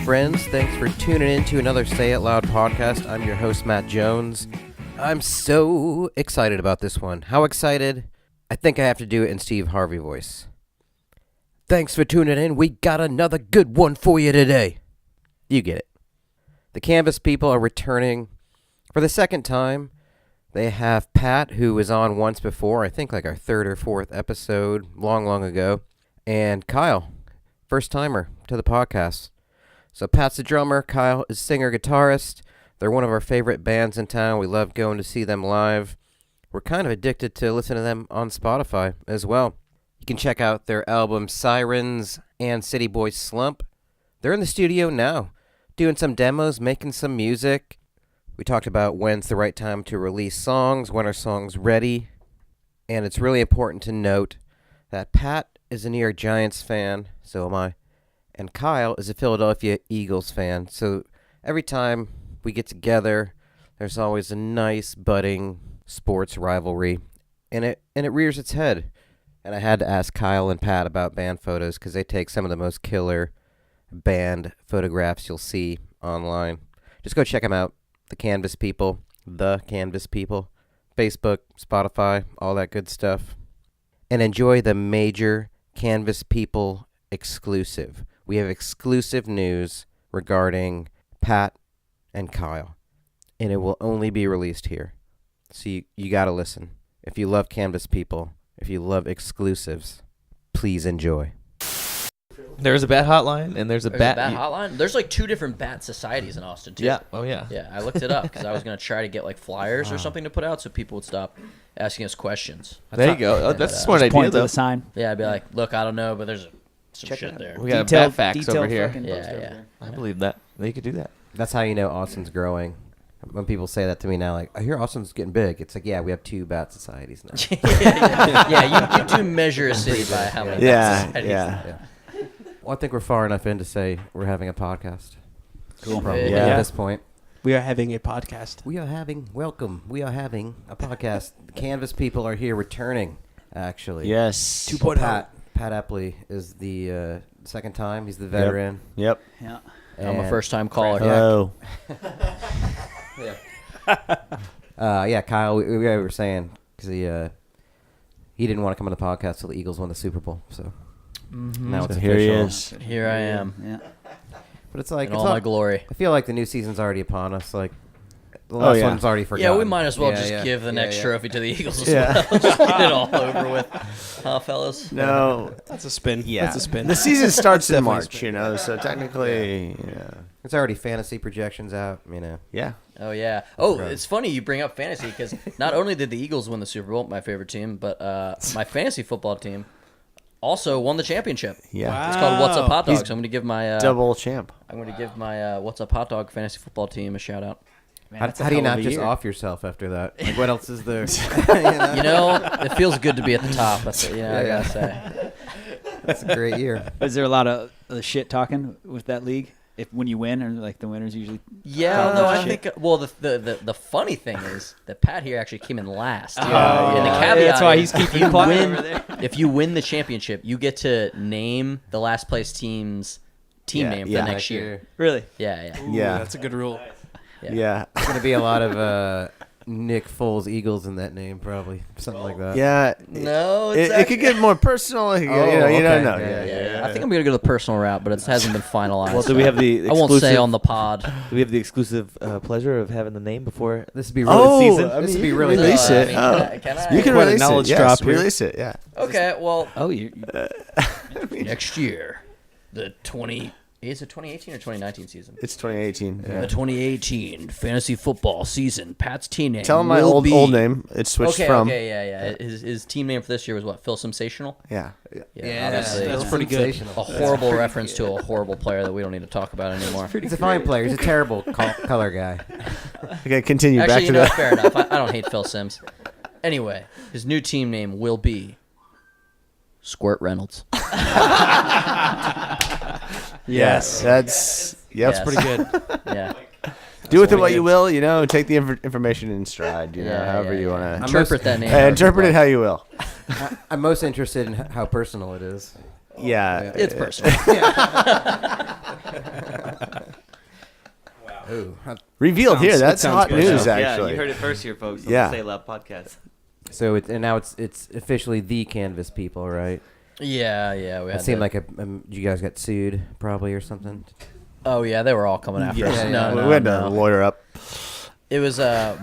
friends. Thanks for tuning in to another Say It Loud podcast. I'm your host, Matt Jones. I'm so excited about this one. How excited? I think I have to do it in Steve Harvey voice. Thanks for tuning in. We got another good one for you today. You get it. The Canvas people are returning for the second time. They have Pat, who was on once before, I think like our third or fourth episode, long ago, and Kyle, first timer to the podcast. So Pat's the drummer, Kyle is singer-guitarist. They're one of our favorite bands in town. We love going to see them live. We're kind of addicted to listening to them on Spotify as well. You can check out their albums Sirens and City Boy Slump. They're in the studio now, doing some demos, making some music. We talked about when's the right time to release songs, when are songs ready. And it's really important to note that Pat is a New York Giants fan, so am I. And Kyle is a Philadelphia Eagles fan. So every time we get together, there's always a nice budding sports rivalry. And it rears its head. And I had to ask Kyle and Pat about band photos because they take some of the most killer band photographs you'll see online. Just go check them out. The Canvas People, Facebook, Spotify, all that good stuff. And enjoy the major Canvas People exclusive. We have exclusive news regarding Pat and Kyle, and it will only be released here. So you got to listen. If you love Canvas People, if you love exclusives, please enjoy. There's a bat hotline, and there's a bat hotline. There's like two different bat societies in Austin, too. Yeah. Oh, yeah. Yeah, I looked it up because I was going to try to get like flyers or something to put out so people would stop asking us questions. There you go. That's a smart idea, Point to though. the sign. Yeah, I'd be like, look, I don't know, but there's some Check shit it out. there. We got a bat facts over here. Yeah. I believe that. They could do that. That's how you know Austin's growing. When people say that to me now, like, I hear Austin's getting big. It's like, yeah, we have two bat societies now. Yeah, you do measure a city by how many bat societies. Yeah. Well, I think we're far enough in to say we're having a podcast. Cool. Probably Yeah. at this point. We are having a podcast. We are having a podcast. The Canvas People are here returning, actually. Yes. Well, Pat Epley is the second time. He's the veteran. Yep. Yeah. I'm a first-time caller. Hello. Yeah, Kyle, we were saying, because he didn't want to come on the podcast till the Eagles won the Super Bowl. So now it's So here he official. is. Here I am Yeah. But it's like, in it's all not- my glory. I feel like the new season's already upon us. Like, the last one's already forgotten. Yeah, we might as well just give the next yeah. trophy to the Eagles as Yeah. well. Just get it all over with. Huh, fellas? No. That's a spin. Yeah. That's a spin. The season starts in Definitely March, spin. so technically, It's already fantasy projections out, yeah. Oh, yeah. Oh, it's funny you bring up fantasy because not only did the Eagles win the Super Bowl, my favorite team, but my fantasy football team also won the championship. Yeah. Wow. It's called What's Up Hot He's Dogs. I'm going to give my Double champ. What's Up Hot Dog fantasy football team a shout out. Man, How that's a do you hell not of a just year. off yourself after that? Like, what else is there? You know, it feels good to be at the top. That's I gotta say. That's a great year. Is there a lot of shit talking with that league? If when you win, or like the winners usually? Yeah, Talk no, about I shit. think. Well, the funny thing is that Pat here actually came in last. And the yeah. caveat That's why is he's keeping if you quiet win- over there. If you win the championship, you get to name the last place team's team Yeah, name for yeah. the next year. Really? Yeah. Ooh, Yeah. That's a good rule. Yeah. There's going to be a lot of Nick Foles Eagles in that name, probably. Something like that. Yeah. No, It could get more personal. You okay. don't know. Yeah. I think I'm gonna go the personal route, but it hasn't been finalized. Well, do we have the I won't say exclusive- on the pod. Do we have the exclusive pleasure of having the name before? This would be really Oh, season. I mean, This would you be can really release good. it. Can I? You can Quite a release knowledge it. drop Yes, here. release it. Yeah. Okay, well, Oh, you. next year, the 20 is it 2018 or 2019 season? It's 2018. The 2018 fantasy football season. Pat's team name. Tell him my will old be... name. It's switched Okay, from. yeah. His team name for this year was what? Phil Sensational. Yeah. Obviously, that's pretty good. a horrible reference to a horrible player that we don't need to talk about anymore. He's a fine player. He's a terrible color guy. Okay, continue. Actually, Back you to know, that. fair enough. I don't hate Phil Sims. Anyway, his new team name will be Squirt Reynolds. Yes, that's Yes. Pretty good. Yeah. do with it what what we you do. will. Take the information in stride. However you want to Interpret that name. however interpret you it how you will. I'm most interested in how personal it is. Yeah, It's personal. Revealed here. That's sounds hot good. news, Yeah, actually. you heard it first here, folks. On Yeah. the Say It Loud podcast. So now it's officially the Canvas people, right? Yeah. We It had seemed to- like you guys got sued probably or something. Oh yeah, they were all coming after us. Yeah. No, we had to no. lawyer up. It was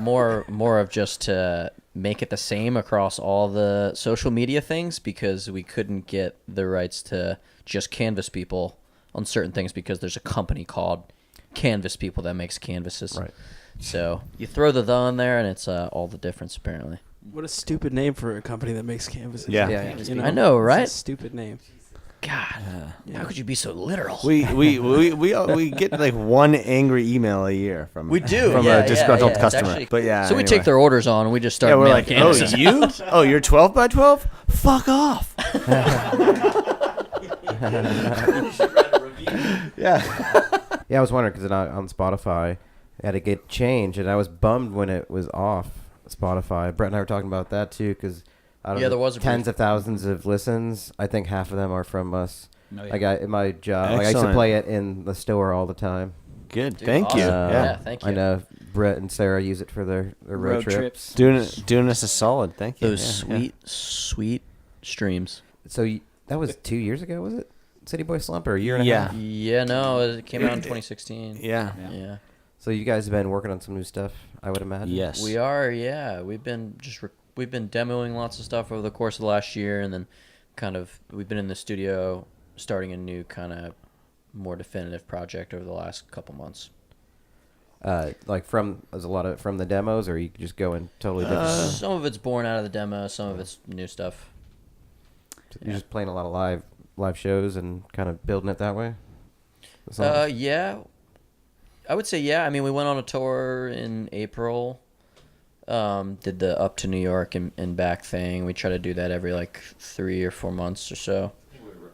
more of just to make it the same across all the social media things because we couldn't get the rights to just Canvas people on certain things because there's a company called Canvas People that makes canvases. Right. So you throw the in there and it's all the difference apparently. What a stupid name for a company that makes canvases. Yeah. Yeah. You I know, It's right? a stupid name. God, how could you be so literal? We get like one angry email a year from We do, from yeah, a disgruntled yeah, it's customer. actually- But yeah, So we anyway. take their orders on and we just start Yeah, we're mailing like, canvases. oh, you? Oh, you're 12 by 12? Fuck off. Yeah. Yeah, I was wondering because on Spotify, it had to get changed, and I was bummed when it was off Spotify. Brett and I were talking about that too because Yeah, there was a tens brief- of thousands of listens. I think half of them are from us. Oh, yeah. Like in my job, like I used to Excellent. play it in the store all the time. Good. Dude, Thank you. awesome. Uh, Yeah, thank you. I know Brett and Sarah use it for their road trips. Doing us a solid. Thank you. Those Yeah, yeah. sweet streams. So that was 2 years ago, was it? City Boy Slump, or a year and a Yeah. half? Yeah, no, it came out in 2016. Yeah. Yeah. So you guys have been working on some new stuff, I would imagine. Yes. We are, yeah. We've been demoing lots of stuff over the course of the last year, and then we've been in the studio starting a new kind of more definitive project over the last couple months. Like there's a lot of it from the demos, or you could just go in totally different. Some of it's born out of the demo, some of it's new stuff. You're just playing a lot of live shows and kind of building it that way. The songs? Yeah. I would say yeah. I mean, we went on a tour in April. Did the up to New York and back thing. We try to do that every like 3 or 4 months or so.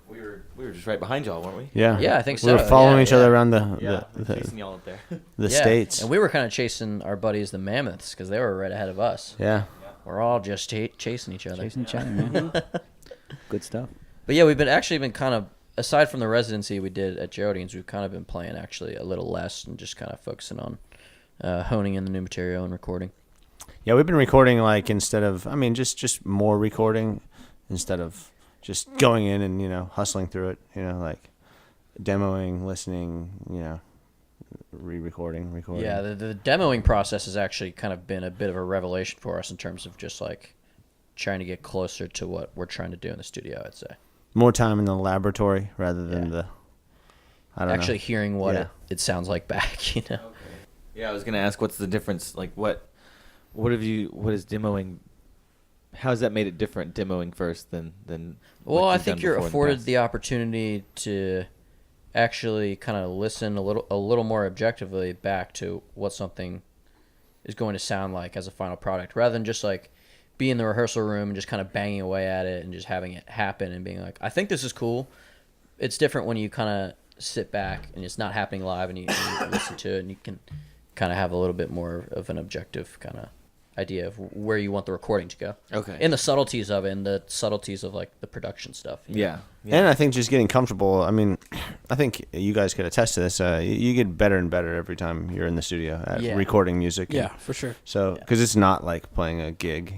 We were just right behind y'all, weren't we? Yeah. Yeah, I think We were so. following Yeah, each other yeah. around Yeah, the chasing y'all up there. the Yeah, states. and we were kind of chasing our buddies, the Mammoths, because they were right ahead of us. Yeah. We're all just chasing each other. Chasing each other, man. Good stuff. But yeah, we've been kind of, aside from the residency we did at Geraldine's, we've kind of been playing actually a little less and just kind of focusing on honing in the new material and recording. Yeah, we've been recording just more recording instead of just going in and, hustling through it, like demoing, listening, re-recording, recording. Yeah, the demoing process has actually kind of been a bit of a revelation for us in terms of just like trying to get closer to what we're trying to do in the studio, I'd say. More time in the laboratory rather than Actually hearing what Yeah. it sounds like back, Yeah, I was gonna ask, what's the difference? Like, what is demoing? How has that made it different? Demoing first than Well, what I you've think done you're before in afforded past? the opportunity to actually kind of listen a little more objectively back to what something is going to sound like as a final product, rather than just like be in the rehearsal room and just kind of banging away at it and just having it happen and being like, I think this is cool. It's different when you kind of sit back and it's not happening live and you listen to it and you can kind of have a little bit more of an objective kind of idea of where you want the recording to go. Okay. And the subtleties of it and the subtleties of like the production stuff. Yeah. And I think just getting comfortable. I mean, I think you guys could attest to this. You get better and better every time you're in the studio at Yeah. recording music. Yeah, for sure. So, because it's not like playing a gig,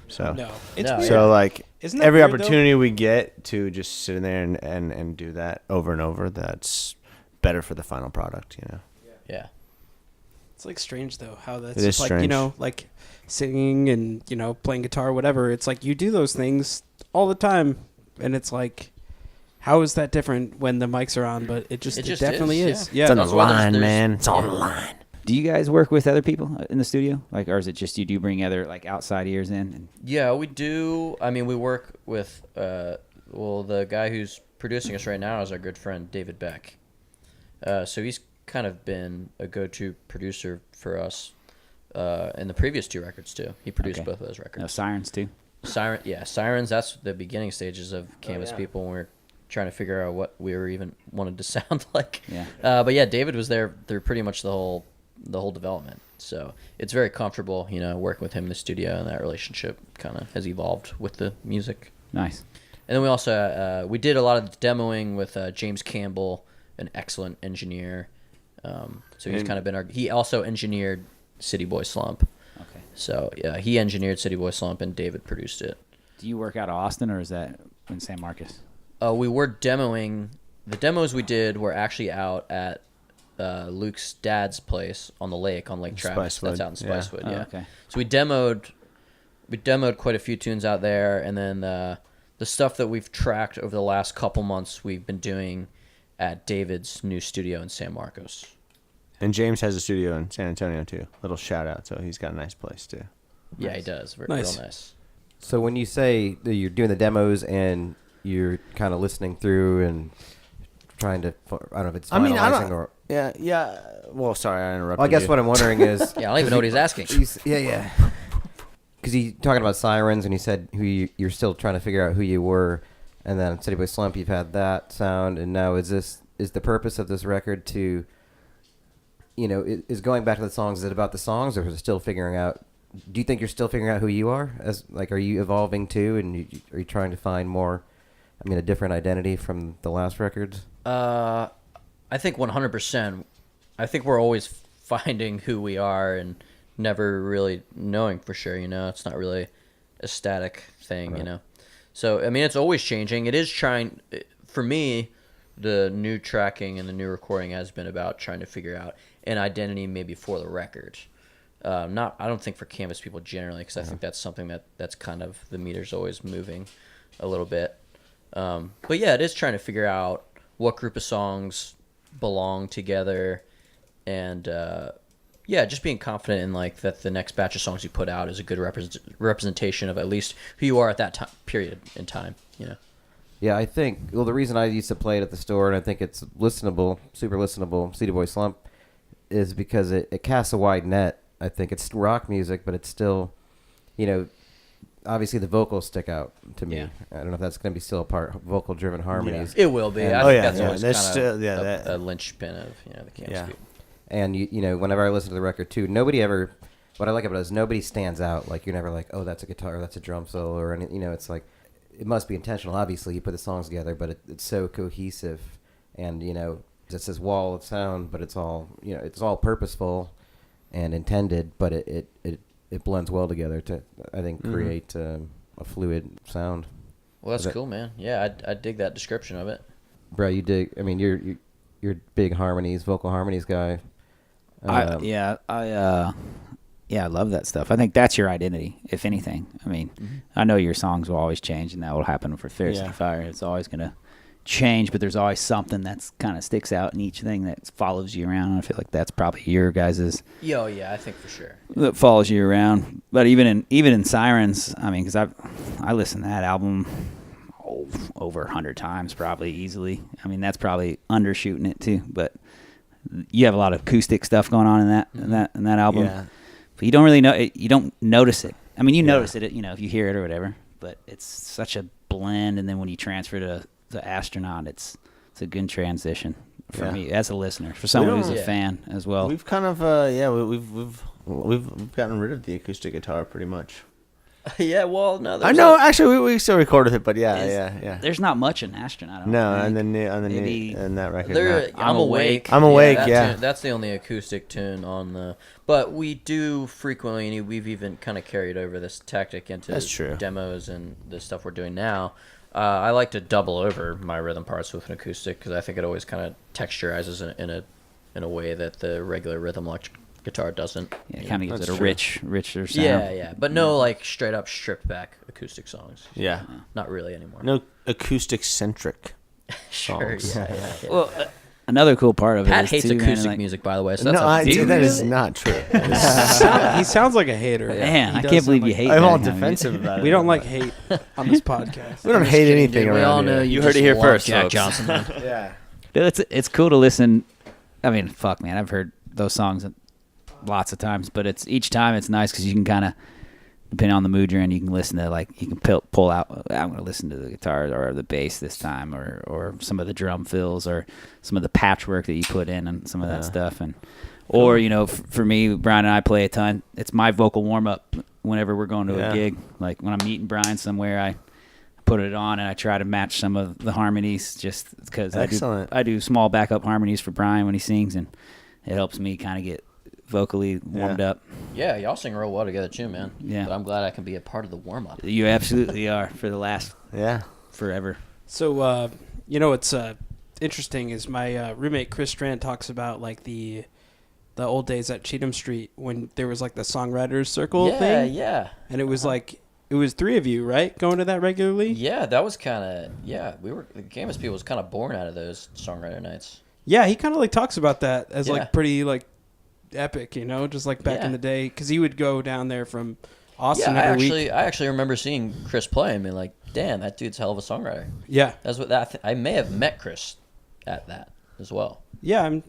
So, No, it's No, weird. so like Isn't that every weird, though? opportunity we get to just sit in there and do that over and over, that's better for the final product. Yeah. It's like strange though how that's It is like strange. like singing and playing guitar, whatever. It's like you do those things all the time, and it's like, how is that different when the mics are on? But it just definitely is, is. Yeah, It's on the That's why line, there's- man. It's on the line. Do you guys work with other people in the studio, or is it just you do bring other outside ears in? And Yeah, we do. I mean, we work with, the guy who's producing us right now is our good friend, David Beck. So he's kind of been a go-to producer for us in the previous 2 records, too. He produced Okay. both of those records. no sirens too. Sirens, that's the beginning stages of Canvas People when we were trying to figure out what we were even wanted to sound like. Yeah. But yeah, David was there through pretty much the whole development. So it's very comfortable, working with him in the studio, and that relationship kind of has evolved with the music. Nice. And then we also we did a lot of demoing with James Campbell, an excellent engineer. So he's And- kind of been he also engineered City Boy Slump. Okay. So yeah, he engineered City Boy Slump and David produced it. Do you work out of Austin or is that in San Marcos? We were demoing. The demos we did were actually out at Luke's dad's place on the lake on Lake Travis. Spicewood, That's out in yeah. Spicewood. Oh, Yeah. okay. So we demoed quite a few tunes out there, and then the stuff that we've tracked over the last couple months we've been doing at David's new studio in San Marcos. And James has a studio in San Antonio too. Little shout out. So he's got a nice place too. Yeah, he does. Nice. Real nice. So when you say that you're doing the demos and you're kind of listening through and trying to, I don't know if it's finalizing I mean, I don't. or. Yeah. Well, sorry, I interrupted. Well, I guess you. what I'm wondering is. Yeah, I don't even know what he's asking. Yeah. Because he talking about Sirens, and he said you're still trying to figure out who you were, and then City Boy Slump, you've had that sound, and now is the purpose of this record to, is going back to the songs? Is it about the songs, or is it still figuring out? Do you think you're still figuring out who you are? Are you evolving too, and are you trying to find more? A different identity from the last records. I think 100%. I think we're always finding who we are and never really knowing for sure. It's not really a static thing. Right. So it's always changing. It is trying. For me, the new tracking and the new recording has been about trying to figure out an identity maybe for the record. I don't think for Canvas people generally, because I think that's something that's kind of the meter's always moving a little bit. But yeah, it is trying to figure out what group of songs belong together, and just being confident in that the next batch of songs you put out is a good representation of at least who you are at that period in time. Yeah, I think. Well, the reason I used to play it at the store, and I think it's listenable, super listenable, City Boy Slump, is because it casts a wide net. I think it's rock music, but it's still, obviously the vocals stick out to me. Yeah. I don't know if that's going to be still a part, vocal-driven harmonies. It will be. And- I Oh, think yeah, that's yeah, always that's kind still- of yeah, a that- linchpin of the Canvas Yeah. people. And whenever I listen to the record too, nobody ever. What I like about it is nobody stands out. Like you're never like, oh, that's a guitar, or that's a drum solo, or any. It's like it must be intentional. Obviously, you put the songs together, but it's so cohesive, and it's this wall of sound, but it's all it's all purposeful and intended, but it blends well together to I think create a fluid sound. Well, that's Is it- cool, man. Yeah, I dig that description of it. Bro, you dig. You're a big harmonies, vocal harmonies guy. I love that stuff. I think that's your identity, if anything. I know your songs will always change, and that will happen for Fierce Yeah. and Fire. It's always going to change, but there's always something that's kind of sticks out in each thing that follows you around. I feel like that's probably your guys' Yeah, I think for sure. that follows you around. But even in Sirens, because I listened to that album over 100 times, probably easily. That's probably undershooting it too. But you have a lot of acoustic stuff going on in that album. Yeah. But you don't really know it. You don't notice it. Notice it, if you hear it or whatever. But it's such a blend, and then when you transfer to Astronaut, it's a good transition for Yeah. me as a listener, for someone who's a Yeah. fan as well. We've kind of we've gotten rid of the acoustic guitar pretty much. Yeah, well, no. I know. Actually, we still record with it, but yeah, Is- yeah. There's not much in Astronaut. I don't No, think. and then Maybe- and that record. There, no. I'm awake. I'm Awake, that yeah. tune- that's the only acoustic tune on the. But we do frequently, and we've even kind of carried over this tactic into That's true. demos and the stuff we're doing now. I like to double over my rhythm parts with an acoustic because I think it always kind of texturizes in a way that the regular rhythm electric guitar doesn't. Yeah, it kind of gives That's it a true. richer sound. Yeah, but no straight up stripped back acoustic songs. Yeah. Not really anymore. No acoustic centric. Sure. songs. Yeah. Well, another cool part of Pat it is hates too, man, acoustic like- music, by the way. So that's No, a that is really? not true. He sounds like a hater. Man, He I does can't sound believe like- you hate I'm that all kind of defensive music. about it. We don't like hate on this podcast. We don't Just hate kidding, anything dude. around We all here. know You you heard just it here love first, Jack folks. Johnson. Man. Yeah. It's cool to listen. Fuck, man, I've heard those songs lots of times, but each time it's nice because you can kind of, depending on the mood you're in, you can listen to you can pull out. I'm going to listen to the guitar or the bass this time, or some of the drum fills, or some of the patchwork that you put in and some of that stuff, or for me, Brian and I play a ton. It's my vocal warm up whenever we're going to Yeah. a gig. Like when I'm meeting Brian somewhere, I put it on and I try to match some of the harmonies just because Excellent. I do small backup harmonies for Brian when he sings, and it helps me kind of get vocally warmed up. Yeah, y'all sing real well together too, man. Yeah. But I'm glad I can be a part of the warm up. You absolutely are for the last forever. So, what's interesting is my roommate Chris Strand talks about like the old days at Cheatham Street when there was like the songwriters circle thing. Yeah. And it was like, it was 3 of you, right? Going to that regularly? Yeah, that was kind of, the Campus People was kind of born out of those songwriter nights. Yeah, he kind of like talks about that as Yeah. like pretty like epic, just like back in the day. Because he would go down there from Austin every week. I actually remember seeing Chris play and being like, damn, that dude's a hell of a songwriter. Yeah. That's what I may have met Chris at that as well. Yeah,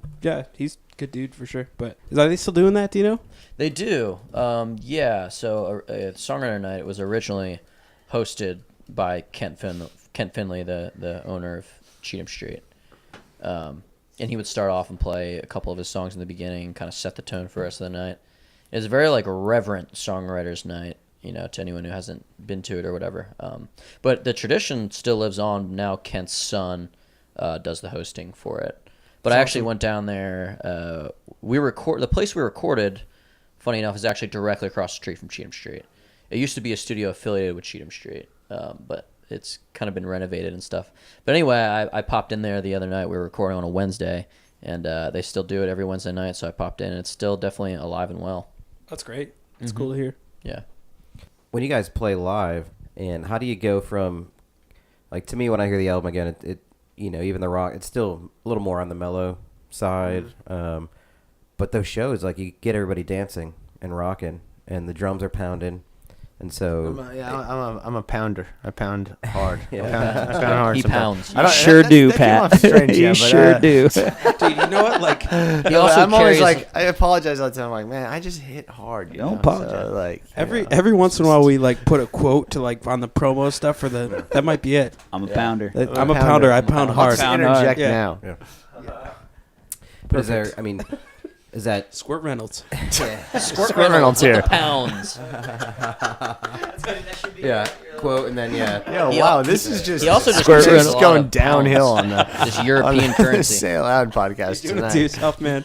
he's a good dude for sure. But are they still doing that? Do you know? They do. So a songwriter night, it was originally hosted by Kent Finley, the owner of Cheatham Street. And he would start off and play a couple of his songs in the beginning, kind of set the tone for the rest of the night. It was a very like reverent songwriters night, to anyone who hasn't been to it or whatever. But the tradition still lives on. Now Kent's son does the hosting for it. But I actually went down there. The place we recorded, funny enough, is actually directly across the street from Cheatham Street. It used to be a studio affiliated with Cheatham Street, but it's kind of been renovated and stuff. But anyway, I popped in there the other night. We were recording on a Wednesday, and they still do it every Wednesday night. So I popped in, and it's still definitely alive and well. That's great. It's cool to hear. Yeah. When you guys play live, and how do you go from, like, to me when I hear the album again, it even the rock, it's still a little more on the mellow side. But those shows, like, you get everybody dancing and rocking, and the drums are pounding. And so I'm a pounder. I pound hard. Yeah. I pound hard. He sometimes. pounds. I don't- Sure that- do, that came Pat. off strange, You but, sure do. Dude, you know what? Like, He also I'm always carries- like, I apologize all the time. I'm like, man, I just hit hard. You Don't know? apologize. So, like, every once in a while we like put a quote to like on the promo stuff for the. That might be it. I'm a pounder. I'm a pounder. I pound hard. Let's Pound interject hard. now. but is there, is that Squirt Reynolds. Squirt Reynolds with here. the pounds. quote and then Yeah, He wow, al- this is just he also just Squirt carries a Reynolds lot going of downhill on the This European currency. Say It Loud podcast Do it to tonight. yourself, man.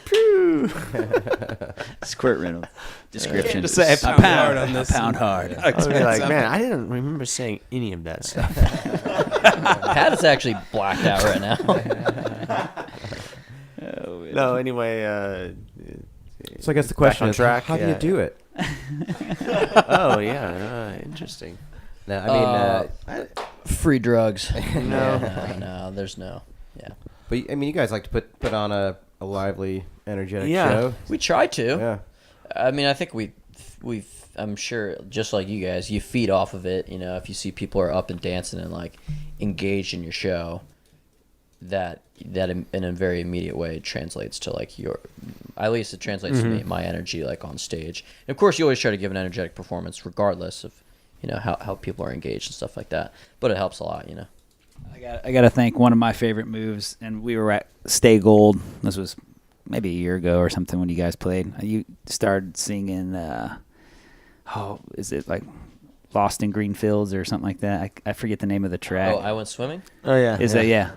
Squirt Reynolds. Description. Just say I pound hard on this. I pound hard. I was gonna be like, man, I didn't remember saying any of that stuff. Pat is actually blacked out right now. No, anyway. So I guess the Back question on is, track, how do yeah. you do it? Oh yeah, interesting. Now, I mean, Free drugs. No. No, there's no. Yeah. but I mean, you guys like to put on a lively, energetic Yeah. show. We try to. Yeah. I mean, I think we've I'm sure just like you guys, you feed off of it. If you see people are up and dancing and like engaged in your show, that in a very immediate way translates to like at least it translates to me, my energy like on stage. And of course, you always try to give an energetic performance regardless of how people are engaged and stuff like that. But it helps a lot. I got to thank one of my favorite moves, and we were at Stay Gold. This was maybe a year ago or something when you guys played. You started singing, is it like Lost in Green Fields or something like that? I forget the name of the track. Oh, I went swimming. Oh yeah. Is that, yeah.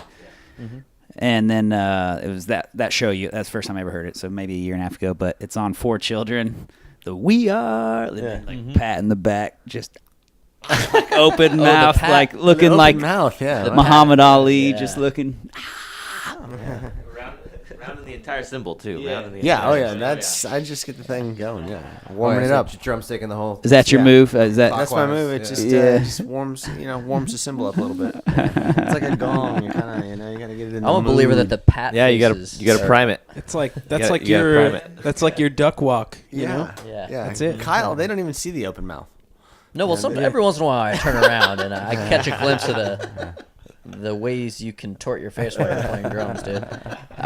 Mm-hmm. And then it was that show. That's the first time I ever heard it, so maybe a year and a half ago. But it's on 4 Children. The We Are, like Pat in the back, just open mouth, Pat- like looking Open like mouth, yeah. Muhammad Ali, Yeah. just looking. Rounding the entire cymbal too. Yeah. Rounding the Yeah, oh entire yeah, cymbal, that's I just get the thing going, yeah. Warming it so up. just drumstick in the whole. Is that your Yeah. move? Is that That's my Clockwise, move. It yeah. just warms the cymbal up a little bit. It's like a gong. You kind of you gotta get it in. I'm a believer that the Pat. Yeah, you faces gotta are- prime it. It's like You that's gotta- like you gotta your prime it. that's like your duck walk. You know? Yeah. That's it. Kyle, they don't even see the open mouth. No, well, every once in a while I turn around and I catch a glimpse of the ways you contort your face while you're playing drums, dude.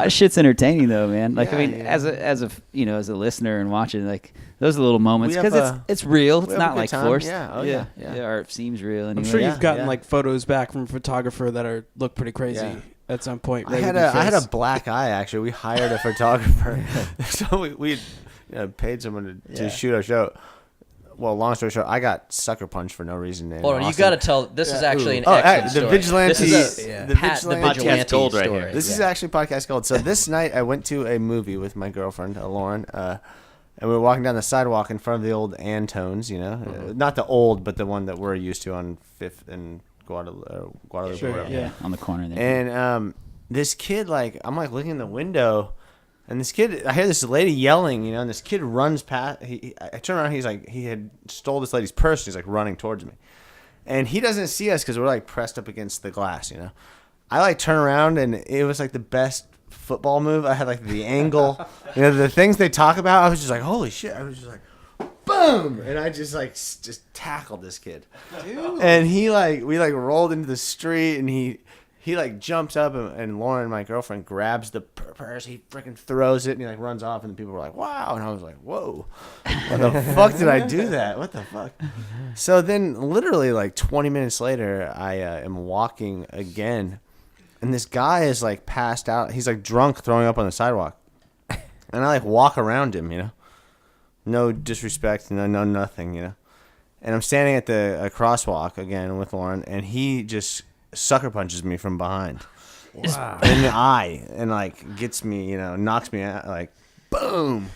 shit's entertaining though, man. Like I Yeah, mean, yeah. as a listener and watching, like those are little moments We have because a- it's real. It's we have a not good like time. forced. Yeah, oh, yeah. Or it seems real. I'm Anyway. sure Yeah, you've gotten yeah. like photos back from a photographer that look pretty crazy Yeah. at some point. I ready had to be a faced. black eye actually. We hired a photographer, so we paid someone to shoot our show. well, long story short, I got sucker punched for no reason. In Hold on, you Austin. got to tell. This is actually an Oh, excellent the story. vigilante. This is Yeah. the Pat the Vigilante- vigilante Gold right story. here. This is actually podcast gold. So this night I went to a movie with my girlfriend, Lauren, and we were walking down the sidewalk in front of the old Antones, not the old, but the one that we're used to on 5th and Guadalupe. Sure, whatever. yeah. on the corner there. And this kid, I'm looking in the window, and this kid, I hear this lady yelling, and this kid runs past. I turn around, he had stole this lady's purse. He's running towards me, and he doesn't see us because we're pressed up against the glass. I turn around, and it was the best football move. I had the angle, the things they talk about. I was just holy shit! I was just boom, and I just tackled this kid, dude. And he we rolled into the street, and he jumps up, and Lauren, my girlfriend, grabs the purse. He freaking throws it, and he runs off, and the people were wow. And I was whoa, what the fuck did I do that? What the fuck? So then literally 20 minutes later, I am walking again, and this guy is passed out. He's drunk, throwing up on the sidewalk. And I walk around him, no disrespect, no nothing, And I'm standing at the crosswalk again with Lauren, and he just sucker punches me from behind, wow, in the eye, and gets me, knocks me out, boom.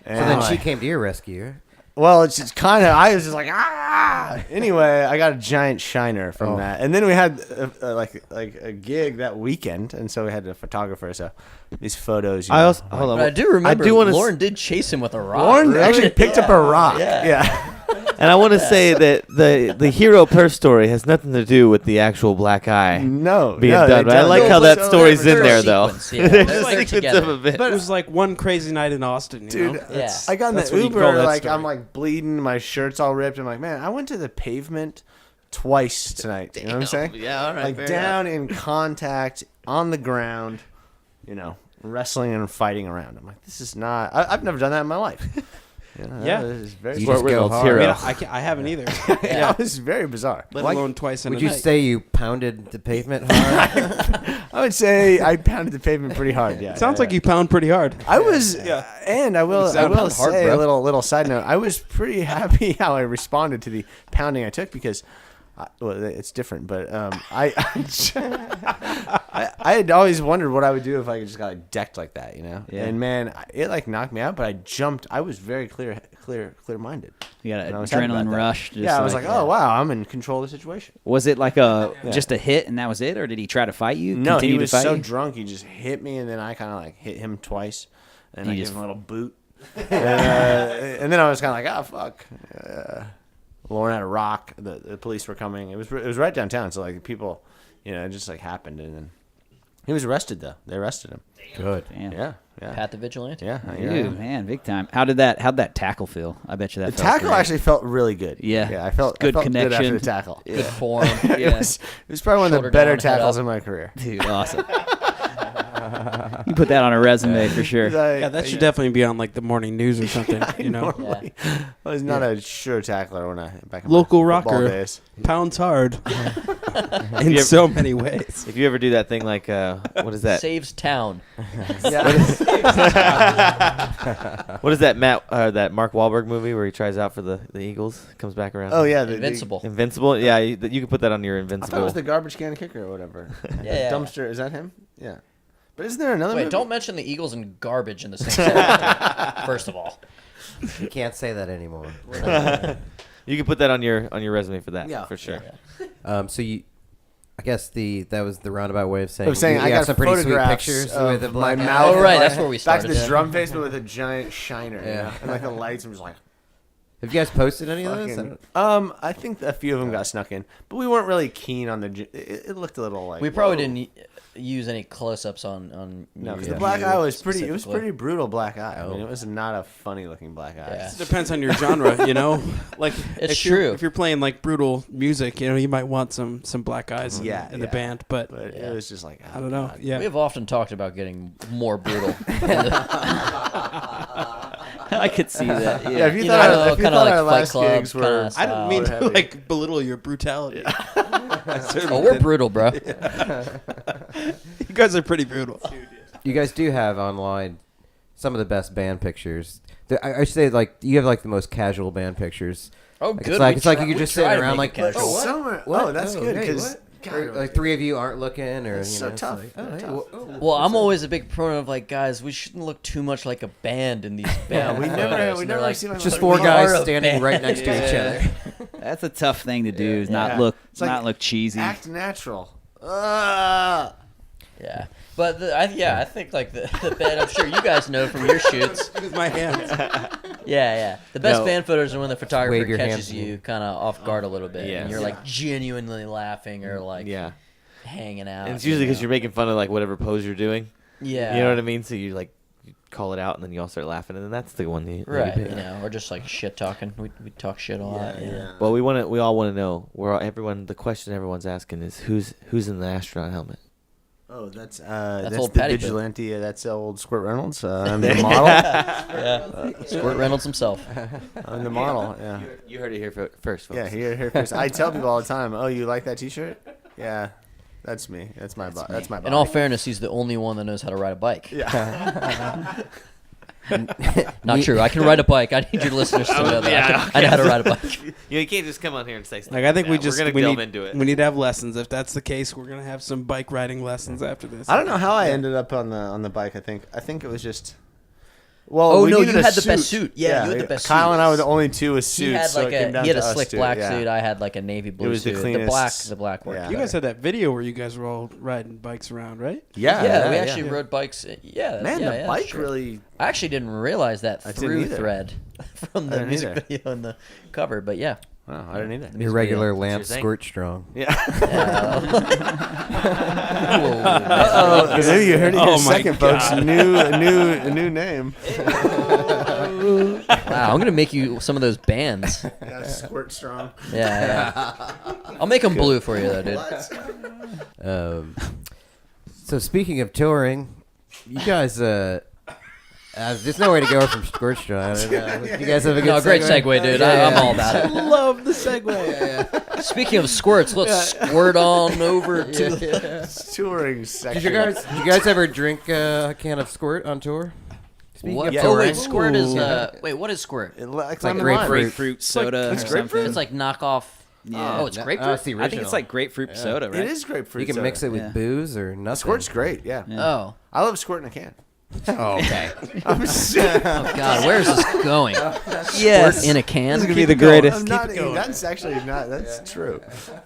And So then she came to your rescue. well, it's just kind of, I was just ah. Anyway, I got a giant shiner from that, and then we had a gig that weekend, and so we had a photographer. So these photos. I also hold on. But I do remember do wanna Lauren did chase him with a rock. Lauren right? actually picked up a rock. Yeah. And I want to say that the hero purse story has nothing to do with the actual black eye No, being no, done. they But I don't. like No, how but that so story's they're in there, though. Sequence, yeah. There's They're, a like, sequence together. of events. It was one crazy night in Austin, Dude, know? Yeah. I got in That's the what you call Uber, that story. I'm bleeding, my shirt's all ripped. I'm man, I went to the pavement twice tonight. You know what I'm saying? Yeah, all right. fair Down in contact, on the ground, wrestling and fighting around. I'm this is not, I've never done that in my life. Yeah. This is very You Fort just go Reynolds hard. hero. I mean, I haven't either. yeah, this is very bizarre. Let Why- alone twice in Would a you night. say you pounded the pavement hard? I would say I pounded the pavement pretty hard. Yeah, Sounds like you pound pretty hard. I was, and I will sound hard, say bro. a little side note. I was pretty happy how I responded to the pounding I took because, well, it's different. But I had always wondered what I would do if I just got decked like that, Yeah. And man, it knocked me out. But I jumped. I was very clear minded. You got And I an was happy about adrenaline that. rush. Just Yeah, I was oh wow, I'm in control of the situation. Was it just a hit and that was it, or did he try to fight you? No, Continue he was to fight so you? drunk he just hit me, and then I kind of hit him twice, and He I gave just- him a little boot, and then I was kind of fuck. Lauren had a rock. The police were coming. It was right downtown, so people, it just happened, and then he was arrested though. They arrested him. Good. Damn. Yeah. Pat the vigilante. Yeah. Dude, man, big time. How'd that tackle feel? I bet you that The felt tackle great. actually felt really good. Yeah. Yeah, I felt Good I felt good after connection. the tackle. Good form. It was probably one of the Shoulder better down, head tackles up. in my career. Dude, awesome. You put that on a resume for sure. Yeah, that should definitely be on the morning news or something. Normally, I was not a sure tackler when I back in Local my football rocker. days. Pounds hard in so many ways. If you ever do that thing what is that? Saves town. What is that that Mark Wahlberg movie where he tries out for the Eagles, comes back around? Oh yeah, Invincible. Invincible. Yeah, you can put that on your I Invincible. thought it was the garbage can kicker or whatever. Yeah. Dumpster. Is that him? Yeah. But isn't there another? Wait, movie? don't mention the Eagles and garbage in the same sentence. First of all. You can't say that anymore. You can put that on your resume for that. Yeah. for sure. So I guess that was the roundabout way of saying. I'm saying you I have got some pretty sweet photographs pictures of with the my black mouth. Oh, right, that's where we Back to started. this Yeah. drum face, but with a giant shiner. Yeah. And the lights. I'm just Have you guys posted any of those? fucking. I think a few of them got snuck in, but we weren't really keen on the. It looked a little We probably whoa. didn't use any close-ups on No, because you- the black you eye was pretty. It was specifically. pretty brutal black eye. I mean, Oh. it was not a funny looking black eye. Yeah. It depends on your genre, It's if you're- true. If you're playing brutal music, you might want some black eyes Yeah, in the yeah. band, but But Yeah. it was just oh, I don't know. God. Yeah. We have often talked about getting more brutal. I could see that. Yeah. Yeah, if you You thought, know, our, if you kinda thought like our Fight last Club gigs were, kinda I didn't mean Heavy. to belittle your brutality. Oh, we're brutal, bro. You guys are pretty brutal. You guys do have online some of the best band pictures. I should say like you have like the most casual band pictures. Oh, Like, good. it's like you could just sit around like Summer. Oh, that's good Hey, because what? Or, like three of you aren't looking, or That's you so know, it's tough. like, That's hey, tough. Well, I'm always a big proponent of like, guys, we shouldn't look too much like a band in these band we photos. never And they're like, seen just like, four we guys are a standing band. right next to each other. That's a tough thing to do. Is Yeah. not look It's like, not look cheesy. act natural. Yeah, but I think like the band. I'm sure you guys know from your shoots. With my hands. Yeah. The best No. band photos are when the photographer Wave your catches hands. you kind of off guard a little bit, Yeah. and you're like genuinely laughing or like Yeah. hanging out. And it's usually because you you're making fun of like whatever pose you're doing. yeah, You know what I mean? So you like you call it out, and then you all start laughing, and then that's the one that you right? pick. You know, or just like shit talking. We talk shit a lot. Yeah. Well, we all want to know. The question everyone's asking is who's in the astronaut helmet? Oh, that's old the Patty Boat. vigilante. That's old Squirt Reynolds. I'm the model. Yeah. Squirt Reynolds himself. I'm the model. Yeah. You heard it here first, folks. Yeah. Here first. I tell people all the time. Oh, you like that T-shirt? Yeah. That's me. That's my body. That's my body. In all fairness, he's the only one that knows how to ride a bike. Yeah. Not true. I can ride a bike. I need your listeners to know that. Yeah, I know how to ride a bike. You can't just come on here and say stuff. Like I think like that. we're gonna delve need into it. we need to have lessons. If that's the case, we're gonna have some bike riding lessons after this. I don't know how I ended up on the bike. I think it was just. Well, Oh, we no, needed you a had the best suit. Yeah, you had the best Kyle suit. and I were the only two with suits. He had so like it came down he had to a us slick two, black yeah. suit. I had like a navy blue was the suit. cleanest- The black worked. yeah. You guys had that video where you guys were all riding bikes around, right? Yeah, we actually rode bikes. Yeah, Man, yeah, the yeah, bike sure. really. I actually didn't realize that I didn't through either. thread from I the didn't music either. video and the cover. But yeah, Wow, I didn't either. Your regular What's lamp your thing? squirt strong. Yeah. Whoa. Maybe you heard it here Oh my second, folks. A new name. Wow, I'm gonna make you some of those bands. Yeah, Squirt Strong. Yeah. I'll make them blue for you though, dude. So speaking of touring, you guys, there's no way to go from squirt strong. You guys have a good No, great segue, dude. I'm all about it. Love the segue. Speaking of squirts, let's squirt on over to the Touring section. Did you guys ever drink a can of squirt on tour? Speaking what? of Oh touring, wait, squirt is Ooh. wait, what is squirt? It's like like lemon grapefruit. lime. Grapefruit soda. it's or grapefruit? something. It's like knockoff. Yeah. Oh, it's No, grapefruit. it's the I think it's original. like grapefruit soda, right? It is grapefruit. You can soda. mix it with Yeah. booze or nothing. Squirt's great. Yeah. Oh. I love squirt in a can. Oh, okay. I'm Oh God, where is this going? Yes. In a can. This is gonna be the greatest. I'm not. That's actually not. That's true.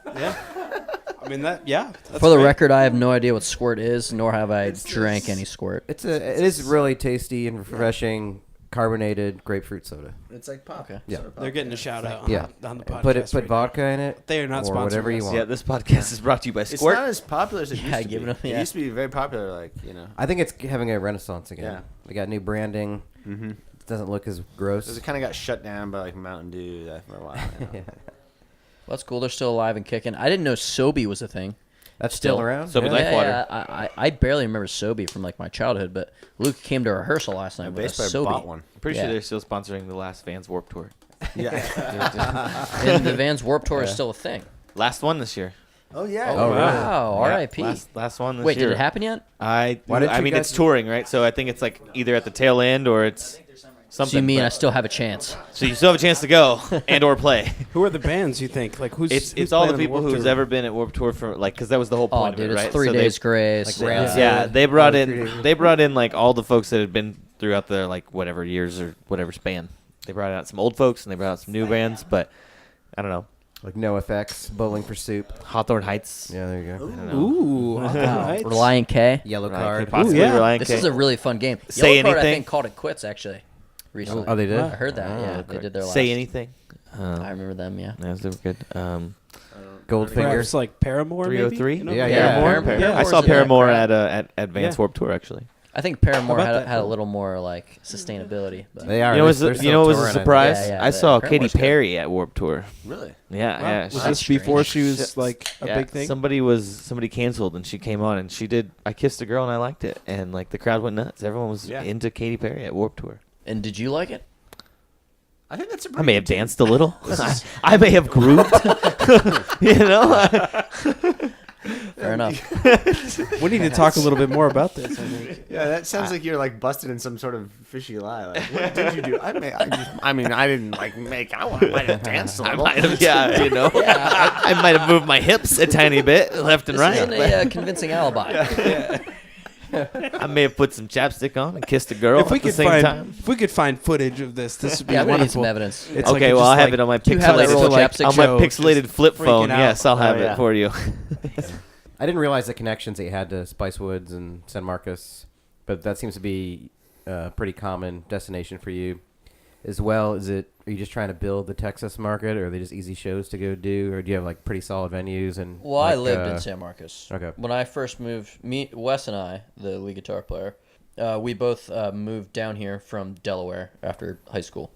I mean that. Yeah. That's For the great. record, I have no idea what squirt is, nor have I drank any squirt. It is really tasty and refreshing carbonated grapefruit soda. It's like pop. Okay. Yeah. They're getting a shout out. Yeah. On the podcast. Put right vodka in it. They are not or sponsoring whatever you us. want. Yeah, this podcast is brought to you by It's Squirt. not as popular as it Yeah, used to give be. it a- yeah. It used to be very popular. Like I think it's having a renaissance again. Yeah. They got new branding. Mm-hmm. It doesn't look as gross. It kind of got shut down by like Mountain Dew for a while. You know? Yeah. Well, that's cool. They're still alive and kicking. I didn't know Sobe was a thing. That's still around. So with yeah. Life Water. Yeah, I barely remember Sobe from like my childhood, but Luke came to rehearsal last night My with a bass player Sobe. bought one. I'm pretty Yeah. sure they're still sponsoring the last Vans Warped Tour. Yeah. And the Vans Warped Tour is still a thing. Last one this year. Oh yeah. Oh, really? wow. Yeah, R.I.P. Last one this Wait, year. did it happen yet? Why didn't I you mean, guys- it's touring, right? So I think it's like either at the tail end or it's something. So you mean but- I still have a chance? So you still have a chance to go and or play. Who are the bands you think? Like who's? It's who's all the playing on people Warped who's Tour? ever been at Warped Tour for like because that was the whole Oh, point dude, of it, it's right? 3 So Days Grace. Like Rancid. yeah, they brought Oh, in 3 Days. they brought in like all the folks that had been throughout the like whatever years or whatever span. They brought out some old folks and they brought out some new bands, but I don't know. Like No Effects, Bowling for Soup. Hawthorne Heights. Yeah, there you go. I don't know. Ooh. Wow. Reliant K. Yellow Right, Card. could possibly Ooh, yeah. Reliant This K. is a really fun game. Say Yellow Card, I Anything? think, called it quits, actually, recently. Oh, they did? I heard that, Oh, yeah. okay. They did their last. Say Anything. I remember them, yeah. Yeah, they were good. Goldfinger. Perhaps like Paramore. 303. Maybe? You know? Yeah, Paramore. Yeah. I saw Paramore's in that Paramore crowd. at Advanced Warped Tour actually. I think Paramore How about had, that? had a little more, like, sustainability. But They are. You know, They're what still was a touring, I think. surprise? Yeah, yeah, I saw Katy Paramore's good. Perry at Warped Tour. Really? Yeah, Wow. yeah. Was she- this before she was like a yeah, big thing? Somebody canceled and she came on and she did I Kissed a Girl and I liked it and like the crowd went nuts. Everyone was Yeah. into Katy Perry at Warped Tour. And did you like it? I think that's a. I may have danced a little. I may have grooved. You know? Fair enough. We need to talk a little bit more about this. I think. Yeah, that sounds like you're like busted in some sort of fishy lie. Like, what did you do? I didn't like make. I might have danced a little. Yeah, you know. I might have moved my hips a tiny bit left and This right. isn't a convincing alibi. I may have put some chapstick on and kissed a girl If we at the could same find, time. if we could find footage of this would be Yeah, we need some wonderful. evidence. It's Okay, like well, just I'll have like- it on my Do you have that roll of pixelated chapstick, on my Joe? pixelated Just flip freaking phone. out. Yes, I'll have Oh, it yeah. for you. I didn't realize the connections that you had to Spice Woods and San Marcos, but that seems to be a pretty common destination for you as well. Are you just trying to build the Texas market, or are they just easy shows to go do, or do you have like pretty solid venues? And Well, I like, lived in San Marcos. Okay. When I first moved, Wes and I, the lead guitar player, we both moved down here from Delaware after high school,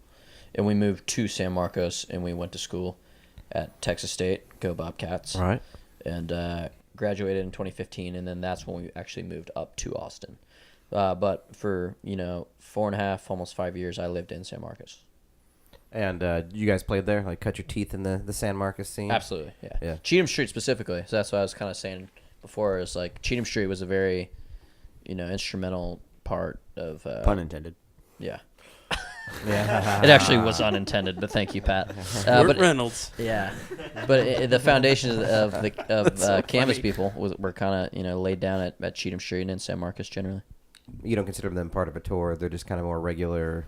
and we moved to San Marcos, and we went to school at Texas State, go Bobcats, Right. and graduated in 2015, and then that's when we actually moved up to Austin. But for 4.5, almost 5 years, I lived in San Marcos. And you guys played there, like cut your teeth in the San Marcos scene? Absolutely, yeah. Yeah. Cheatham Street specifically. So that's what I was kind of saying before. Is like Cheatham Street was a very, instrumental part of. Pun intended. Yeah. Yeah. It actually was unintended, but thank you, Pat. Burt But Reynolds. yeah, but the foundations of Canvas people were kind of laid down at Cheatham Street and in San Marcos generally. You don't consider them part of a tour. They're just kind of more regular,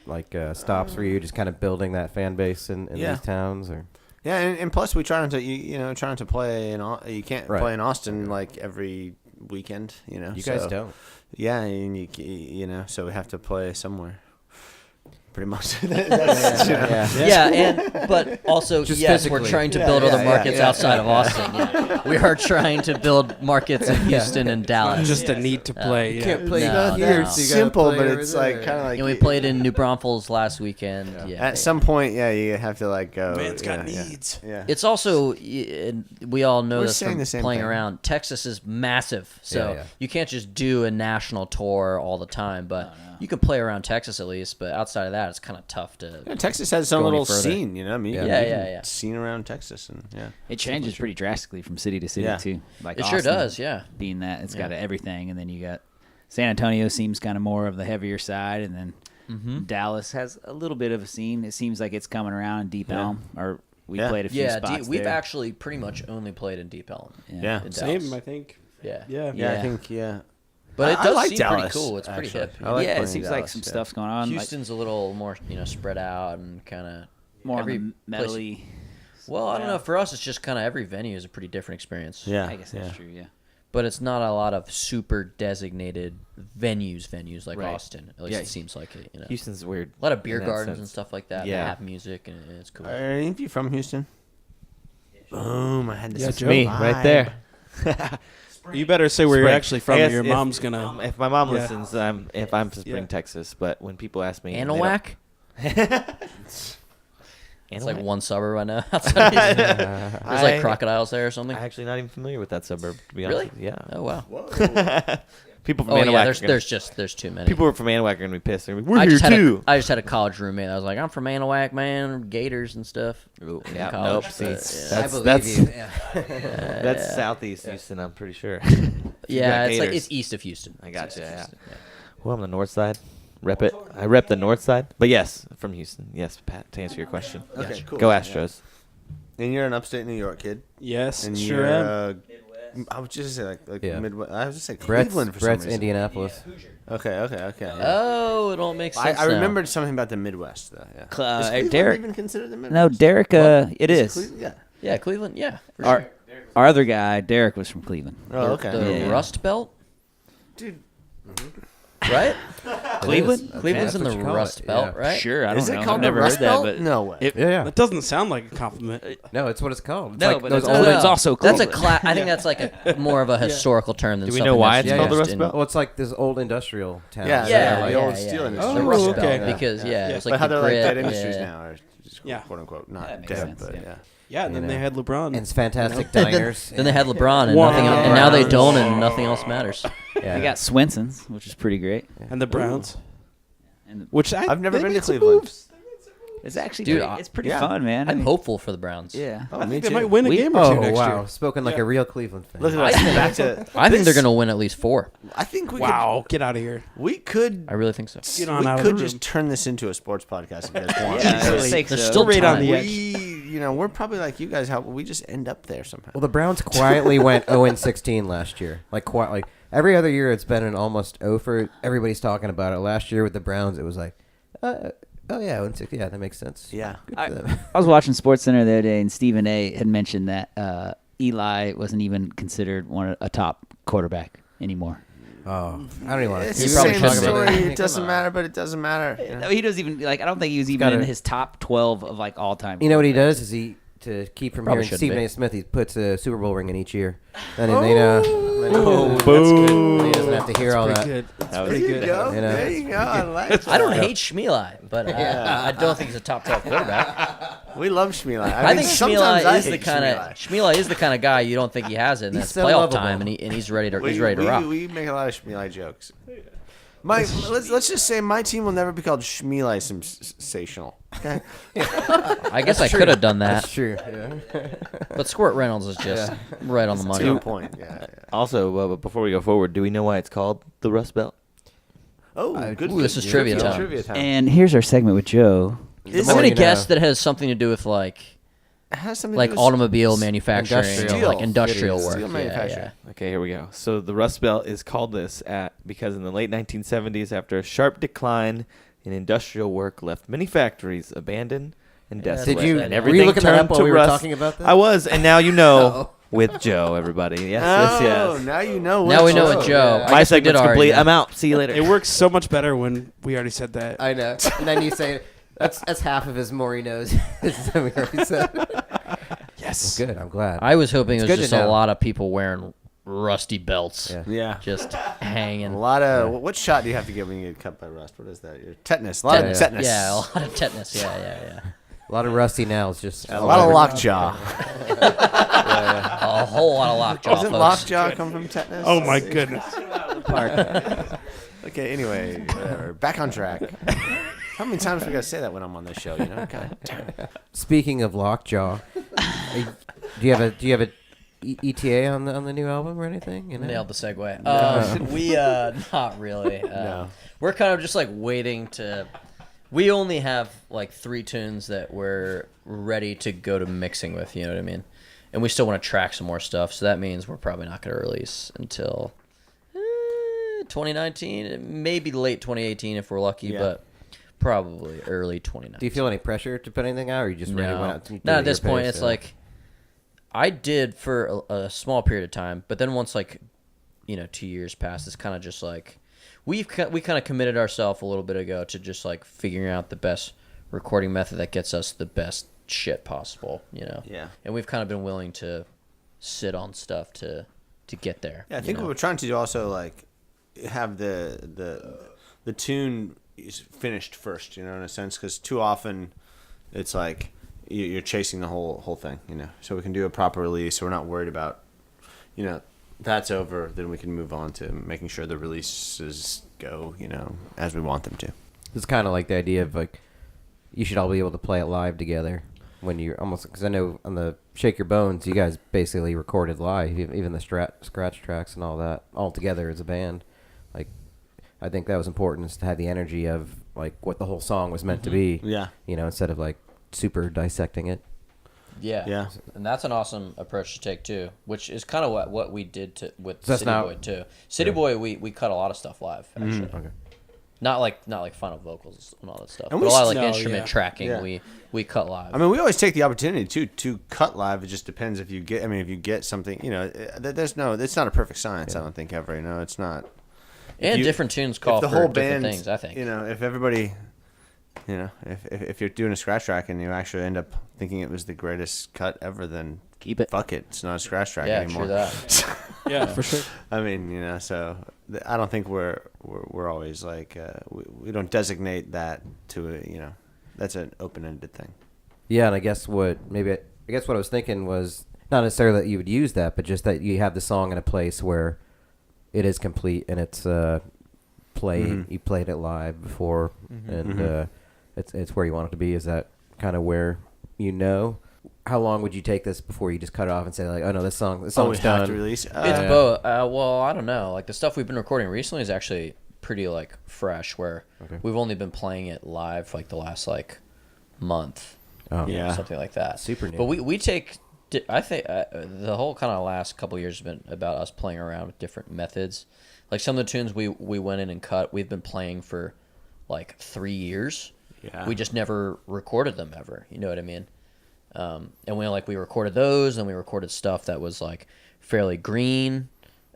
like stops for you, just kind of building that fan base in Yeah. these towns, or Yeah, and plus we try not to trying to play you can't Right. play in Austin like every weekend. you guys so- don't. Yeah, and so we have to play somewhere. Pretty much. That's, Yeah. But also Just yes, physically. we're trying to build other yeah, markets yeah. outside of Austin. Yeah. We are trying to build markets in Houston and Dallas. Just a need to play. yeah. Can't play No, here, no. so you gotta simple, play but over it's there. like kind of like And we played in New Braunfels last weekend. Yeah. at some point. Yeah, you have to like go. Man's got yeah, needs. Yeah. It's also, and we all know We're this saying from the same playing thing. around. Texas is massive, so Yeah. you can't just do a national tour all the time. But you can play around Texas at least. But outside of that, it's kind of tough to. Yeah, Texas has its own Go any little further. scene, I mean, Yeah. you Yeah, can yeah, yeah. scene around Texas, and yeah. It changes pretty drastically from city to city Yeah. too. Like It sure Austin does, yeah. Being that it's got Yeah. everything, and then you got San Antonio seems kind of more of the heavier side, and then Mm-hmm. Dallas has a little bit of a scene. It seems like it's coming around in Deep Elm, or we Yeah. played a few Yeah, spots we've there. actually pretty much only played in Deep Elm. Yeah. in Same, Dallas. I think. Yeah. Yeah. Yeah, I Yeah. think But it I does like seem Dallas, pretty cool. It's pretty actually. hip. I like yeah, it playing seems Dallas, like some yeah. stuff's going on. Houston's a little more, spread out and kind of more every on the place- metally. Well, I don't know. For us, it's just kind of every venue is a pretty different experience. Yeah, I guess that's true. Yeah. But it's not a lot of super designated venues like Right. Austin. At least Yeah. it seems like it. Houston's weird. A lot of beer in that gardens and sense. stuff like that. Yeah. That have music and it's cool. Are any of you from Houston? Boom! I had this. Yeah, Joe. Me, right there. You better say where you're Spring. actually from. I or guess your if- mom's gonna. If my mom Yeah. listens, I'm from Spring, Yeah. Texas. But when people ask me, they don't- Anahuac? It's like Anahuac? one suburb I know. outside of Houston. There's like crocodiles there or something. I'm actually not even familiar with that suburb. To be Really? honest, with you. Oh wow. Yeah. People from Oh Anahuac. yeah. are gonna- There's too many. people from Anahuac are gonna be pissed. They're gonna be, we're I here just had too. I just had a college roommate. I was like, I'm from Anahuac, man. Gators and stuff. Ooh, in yeah, college, nope. See, but, yeah. I believe you. Yeah. that's southeast Houston. I'm pretty sure. Yeah, got it's like Gators. it's east of Houston. I It's gotcha, east of yeah. Houston, Well, I'm the north side. Rep it. I rep the north side. But yes, from Houston. Yes, Pat. To answer your question. Okay, Gotcha. cool. Go Astros. And you're an upstate New York kid. Yes, And sure you're, am. I was just say like Yeah. Midwest. I was just say Brett's, Cleveland for Brett's some reason. Indianapolis. Okay. Yeah. Oh, it all makes I sense. now. remembered something about the Midwest though. Yeah. Is Cleveland Derek. even considered the Midwest? No, Derek. It is. Cleveland? Yeah. Yeah, Cleveland. Yeah, for Our sure. our other guy, Derek, was from Cleveland. Oh, okay. The Yeah. Rust Belt, Dude, right? Cleveland? Cleveland's in That's the what you call Rust it, Belt, yeah. right? Sure, I don't is know. it called I've the never Rust heard Belt? that, but No way. Yeah. That doesn't sound like a compliment. No, it's what it's called. It's No, like but those it's- old. no, it's also That's a Cleveland. I think that's like a more of a historical term than Do we something know why that's it's called the used Rust in- Belt? Well, it's like this old industrial town. Yeah, Yeah, the yeah, old yeah, steel yeah. industry. The Oh, Rust okay. Belt, because Yeah. it's But like how the they're like grit, dead industries yeah. now, or just Yeah. quote unquote not That makes dead, sense, but yeah. yeah. Yeah, and then You they know. had LeBron. And it's fantastic Then- diners. Then they had LeBron and Wow. nothing, and now they don't, and nothing else matters. Yeah. They got Swenson's, which is pretty great. and the Browns. And Which I've never they been made to some Cleveland. moves. It's actually Dude, it's pretty yeah. fun, man. I I'm mean, hopeful for the Browns. Yeah. Oh, I me think they too. might win a We- game or two Oh next wow, year. spoken like a real Cleveland fan. Look at us back to. I think this- they're going to win at least 4. I think we Wow, get out of here. we could. I really think so. Get on we out of could the just room. turn this into a sports podcast if you guys want. Yeah, Really. sake There's so. still Right on time. the edge. We're probably like you guys. How we just end up there somehow. Well, the Browns quietly went 0-16 last year. Like every other year, it's been an almost over. Everybody's talking about it. Last year with the Browns, it was like, oh yeah, 0-16. Yeah, that makes sense. Yeah. Good for them. I was watching SportsCenter the other day, and Stephen A. had mentioned that Eli wasn't even considered a top quarterback anymore. Oh, I don't even want to. It's You the probably same shouldn't be. story. Come It doesn't on. matter, but it doesn't matter. You know? No, he doesn't even I don't think he was even gotta- in his top 12 of like all time. You know what he does is to keep from Probably hearing shouldn't Stephen be. A. Smith, he puts a Super Bowl ring in each ear. Then they know. Oh, Boom! He doesn't have to hear all Pretty that. good. That's That was pretty There you good. go. You know? There you go. I like that. I don't hate Shmeli, but I don't think he's a top 12 quarterback. We love Shmeli. I think sometimes I Shmeli is the hate kind of Shmeli is the kind of guy you don't think he has it. And He's it's so playoff lovable. time, and he's ready to rock. We make a lot of Shmeli jokes. Let's just say my team will never be called Shmeli sensational. Okay. I guess I could have done that, That's true. Yeah. but Squirt Reynolds is just right on the That's a money. good point. Yeah. Also, but before we go forward, do we know why it's called the Rust Belt? Oh, good. Ooh, this is trivia time. And here's our segment with Joe. Is I'm more gonna you guess know. that has something to do with like It has something to do with automobile manufacturing, industrial. like industrial Steel work. Steel Yeah, manufacturing. yeah. Okay, here we go. So the Rust Belt is called this because in the late 1970s, after a sharp decline in industrial work left many factories abandoned and Yeah, desolate. Did you- and were you everything looking that turned up while to we were rust. talking about that? I was, and now you know Oh. with Joe, everybody. Yes, Oh, yes. now you know. Now we know what what Joe. I My guess we did segment's already complete. know. I'm out. See you later. It works so much better when we already said that. I know. And then you say that's half of his more he knows. This is what we already said. Yes. Good. I'm glad. I was hoping it It's was good just to a know. lot of people wearing rusty belts, Yeah. Yeah. just A hanging. lot of what shot do you have to get when you get cut by rust? What is that? Your tetanus. A lot Tetanus. of tetanus. Yeah, a lot of tetanus. Yeah. A lot of rusty nails. Just A lot of lockjaw. A whole lot of lockjaw. Doesn't folks. lockjaw come from tetanus? Oh my goodness. Okay. Anyway, whatever. Back on track. How many times we gotta say that when I'm on this show? You know. God damn it. Speaking of lockjaw, do you have a ETA on the new album or anything? You know? Nailed the segue. We not really. No. We're kind of just like waiting to. We only have like 3 tunes that we're ready to go to mixing with. You know what I mean? And we still want to track some more stuff. So that means we're probably not going to release until 2019, maybe late 2018 if we're lucky, Yeah. but probably early 2019. Do you feel any pressure to put anything out, or you just ready to went out? No, at this point, it's like I did for a small period of time, but then once 2 years passed, it's kind of just like we kind of committed ourselves a little bit ago to just like figuring out the best recording method that gets us the best shit possible, you know. Yeah. And we've kind of been willing to sit on stuff to get there. Yeah, I you think know? what we're trying to do also like have the tune is finished first, you know, in a sense, because too often it's like you're chasing the whole thing, you know. So we can do a proper release, so we're not worried about, you know, that's over. Then we can move on to making sure the releases go, you know, as we want them to. it's kind of like the idea of like you should all be able to play it live together when you're almost, because I know on the Shake Your Bones, you guys basically recorded live, even the scratch tracks and all that, all together as a band. Like, I think that was important, is to have the energy of like what the whole song was meant to be. Yeah. You know, instead of like super dissecting it. Yeah. Yeah. And that's an awesome approach to take too, which is kind of what we did with So that's City not- Boy too. City Boy, we cut a lot of stuff live actually. Okay. Not like final vocals and all that stuff, And but we a lot of like no, instrument yeah. tracking. Yeah. We cut live. I mean, we always take the opportunity to cut live. It just depends if you get. I mean, if you get something, you know, it's not a perfect science. I don't think ever. You know, it's not. and you- different tunes call if the for whole different band, things. I think. you know, if everybody, you know, if you're doing a scratch track and you actually end up thinking it was the greatest cut ever, then Keep it. fuck it. It's not a scratch track yeah, anymore. true that. Yeah, for sure. I mean, you know, so I don't think we're always like we don't designate that to a, you know, that's an open-ended thing. Yeah, and I guess what I was thinking was not necessarily that you would use that, but just that you have the song in a place where it is complete and it's you played it live before, and it's where you want it to be? Is that kind of where you know? How long would you take this before you just cut it off and say like, oh no, this song's we have done? to release. It's both. Well, I don't know. Like the stuff we've been recording recently is actually pretty like fresh. Where we've only been playing it live like the last like month. Oh, Yeah. Something like that. Super new. But we take. I think the whole kind of last couple of years has been about us playing around with different methods. Like some of the tunes we went in and cut, we've been playing for like 3 years. Yeah. We just never recorded them ever. You know what I mean? And we recorded those, and we recorded stuff that was like fairly green.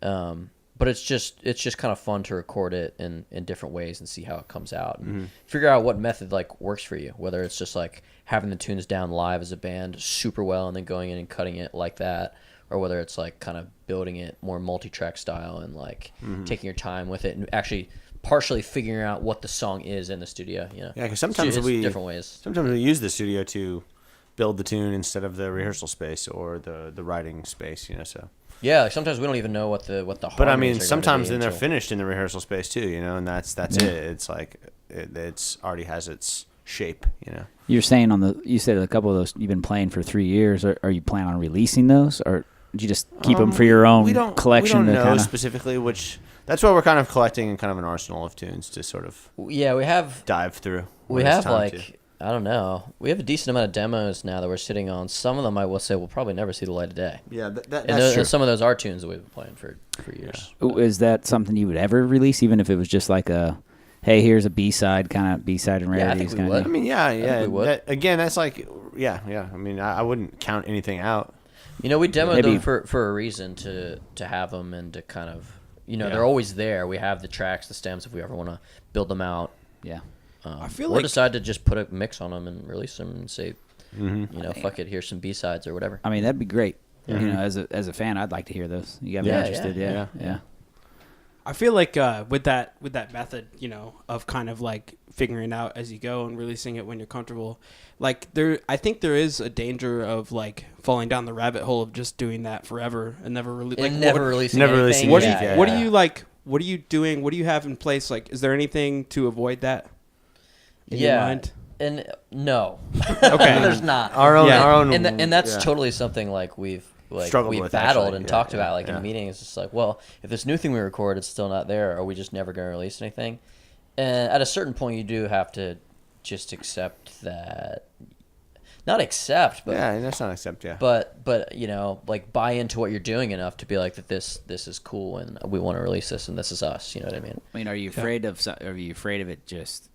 But it's just kind of fun to record it in different ways and see how it comes out and figure out what method like works for you. Whether it's just like having the tunes down live as a band super well and then going in and cutting it like that, or whether it's like kind of building it more multi-track style and like taking your time with it and actually partially figuring out what the song is in the studio. You know? Yeah, because sometimes It's we different ways. Sometimes we use the studio to build the tune instead of the rehearsal space or the writing space. You know, so. Yeah, like sometimes we don't even know what the But I harmonies mean, are gonna sometimes be then they're until- finished in the rehearsal space too. You know, and that's it. It's like it's already has its shape. You know. You're saying you said a couple of those you've been playing for 3 years. Are you planning on releasing those, or do you just keep them for your own collection? We don't know kinda... specifically which. That's why we're kind of collecting kind of an arsenal of tunes to sort of Yeah, we have dive through. we when it's have time like to. I don't know. We have a decent amount of demos now that we're sitting on. Some of them I will say will probably never see the light of day. Yeah, And, that's true. and some of those are tunes that we've been playing for years. Is that something you would ever release, even if it was just like a, hey, here's a B-side, kind of B-side and Yeah, I rarities think we kind would. of I thing? mean, yeah. we would. Again, that's like, yeah. I mean, I wouldn't count anything out. You know, we demoed Maybe- them for a reason to have them and to kind of, you know, Yeah. they're always there. We have the tracks, the stems if we ever want to build them out. Yeah. I feel or like decide to just put a mix on them and release them and say, Mm-hmm. you know, fuck it, here's some B-sides or whatever. I mean, that'd be great. You know, as a fan, I'd like to hear those. You got me Yeah, interested. yeah, Yeah. I feel like with that method, you know, of kind of like figuring out as you go and releasing it when you're comfortable, like I think there is a danger of like falling down the rabbit hole of just doing that forever and never And never releasing never anything. releasing What do music, you, yeah. what do you like? What are you doing? What do you have in place? Like, is there anything to avoid that in your mind? And no. Okay. There's not. Our own, Yeah. our own, And that's yeah. totally something like we've Struggled with, battled actually. and Yeah, talked yeah, about like yeah. in meetings. It's just like, well, if this new thing we record is still not there, are we just never going to release anything? And at a certain point, you do have to just accept that. Not accept, but Yeah, that's not accept. Yeah. but you know, like buy into what you're doing enough to be like that this is cool and we want to release this and this is us. You know what I mean? I mean, are you afraid of it just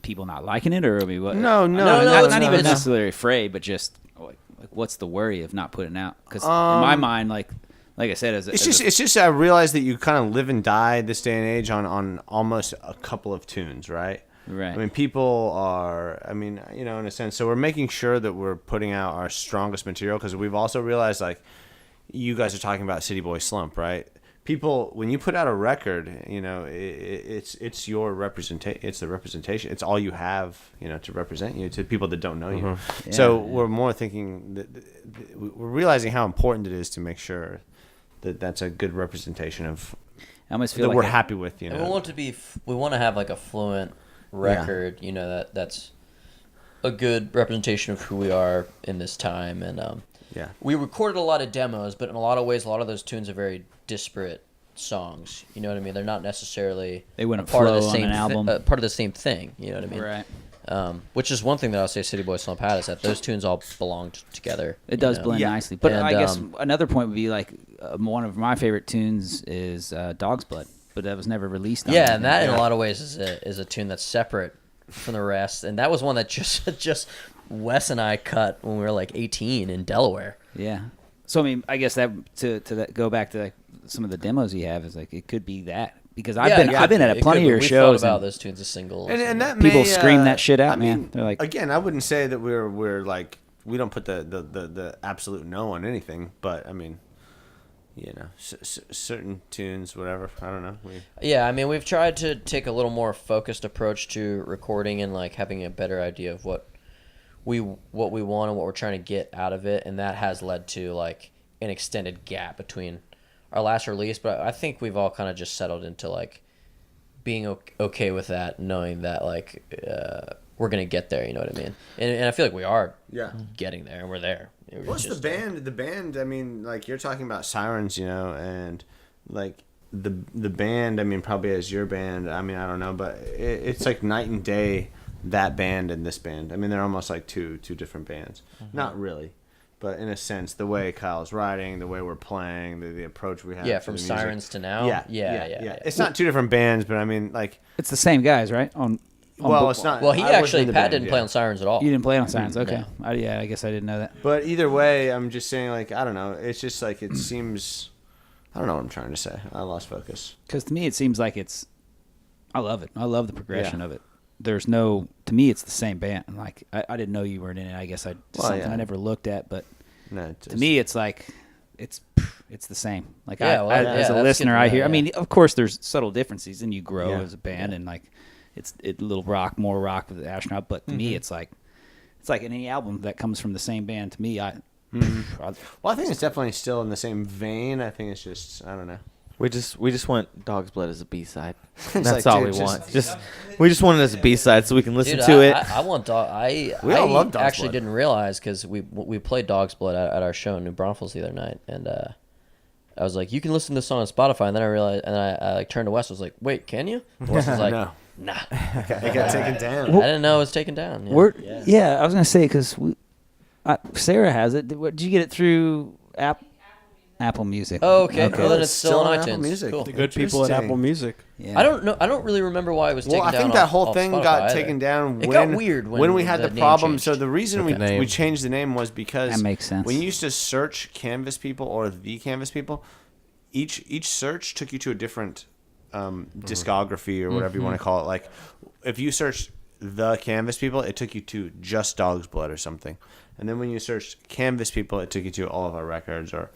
people not liking it, or I mean, what? No, not even no. necessarily afraid, but just like what's the worry of not putting it out? Because in my mind, like I said, It's just I realize that you kind of live and die this day and age on almost a couple of tunes, right? Right. I mean, people are. I mean, you know, in a sense. So we're making sure that we're putting out our strongest material because we've also realized, like, you guys are talking about City Boy Slump, right? People, when you put out a record, you know, it's your representation. It's the representation. It's all you have, you know, to represent you to people that don't know you. So we're more thinking that we're realizing how important it is to make sure that that's a good representation of I almost that feel like we're happy with. You And know, we want to be. We want to have like a fluent record. You know that's a good representation of who we are in this time. And yeah. we recorded a lot of demos, but in a lot of ways, a lot of those tunes are very disparate songs. You know what I mean? They're not necessarily They wouldn't part of the flow on same an album. part of the same thing. You know what I mean? right. Which is one thing that I'll say City Boy Slump had is that those tunes all belonged together. It does you know? blend Yeah. nicely, but And, I guess another point would be like one of my favorite tunes is Dog's Blood, but that was never released. On Yeah, anything. and that in a lot of ways is a tune that's separate from the rest, and that was one that just Wes and I cut when we were like 18 in Delaware. Yeah. So I mean, I guess that to that go back to like some of the demos you have is like it could be that because I've been at plenty of your we shows thought about and those tunes as singles. And that people may, scream that shit out, I man. mean, They're like, again, I wouldn't say that we're like we don't put the absolute no on anything, but I mean, you know, certain tunes, whatever. I don't know. Yeah, I mean, we've tried to take a little more focused approach to recording and like having a better idea of what we want and what we're trying to get out of it, and that has led to like an extended gap between our last release. But I think we've all kind of just settled into like being okay with that, knowing that like we're gonna get there. You know what I mean? And I feel like we are Yeah. getting there, and we're there. It was What's just, the band? The band. I mean, like you're talking about Sirens, you know, and like the band. I mean, probably as your band. I mean, I don't know, but it's like night and day. That band and this band. I mean, they're almost like two different bands. Not really, but in a sense, the way Kyle's writing, the way we're playing, the approach we have. yeah, to from the music. Sirens to now. Yeah, yeah. It's not two different bands, but I mean, like, It's the same guys, right? On well, both- it's not. Well, he I wasn't actually in the Pat band, didn't play on Sirens at all. You didn't play on Sirens, okay? No. I guess I didn't know that. But either way, I'm just saying, like, I don't know. It's just like it seems. I don't know what I'm trying to say. I lost focus. Because to me, it seems like it's. I love it. I love the progression Yeah. of it. There's no. To me, it's the same band. Like I didn't know you weren't in it. I guess something yeah. I never looked at. But No, to me, it's like it's the same. Like Yeah, well, as yeah, a that's listener, good to I know, hear. I yeah. mean, of course, there's subtle differences, and you grow Yeah. as a band, and like it's little rock, more rock with the astronaut. But to me, it's like any album that comes from the same band. To me, I Well, I think it's definitely still in the same vein. I think it's just I don't know. We just want Dog's Blood as a B-side. It's That's like, all dude, we want. just- We just want it as a B-side so we can listen Dude, to it. I want dog. We all love Dog's actually Blood. didn't realize because we played Dog's Blood at our show in New Braunfels the other night, and I was like, you can listen to this song on Spotify, and then I realized, and I like turned to Wes, I was like, wait, can you? Wes was like, No. nah, It got taken down. I didn't know it was taken down. Yeah. yeah. I was gonna say because Sarah has it. Did you get it through Apple Music? Oh, okay. Okay. Well, then It's it's still on Apple iTunes. Music. Cool. The good people at Interesting. Apple Music. Yeah. I don't know. I don't really remember why it was taken Well, I down. think that off- whole off thing Spotify got either. taken down It when got weird when we had the the name problem. changed. So the reason With the name. we changed the name was because That makes sense. when you used to search Canvas People or the Canvas People, each search took you to a different discography or whatever you want to call it. Like if you searched the Canvas People, it took you to just Dog's Blood or something, and then when you searched Canvas People, it took you to all of our records or.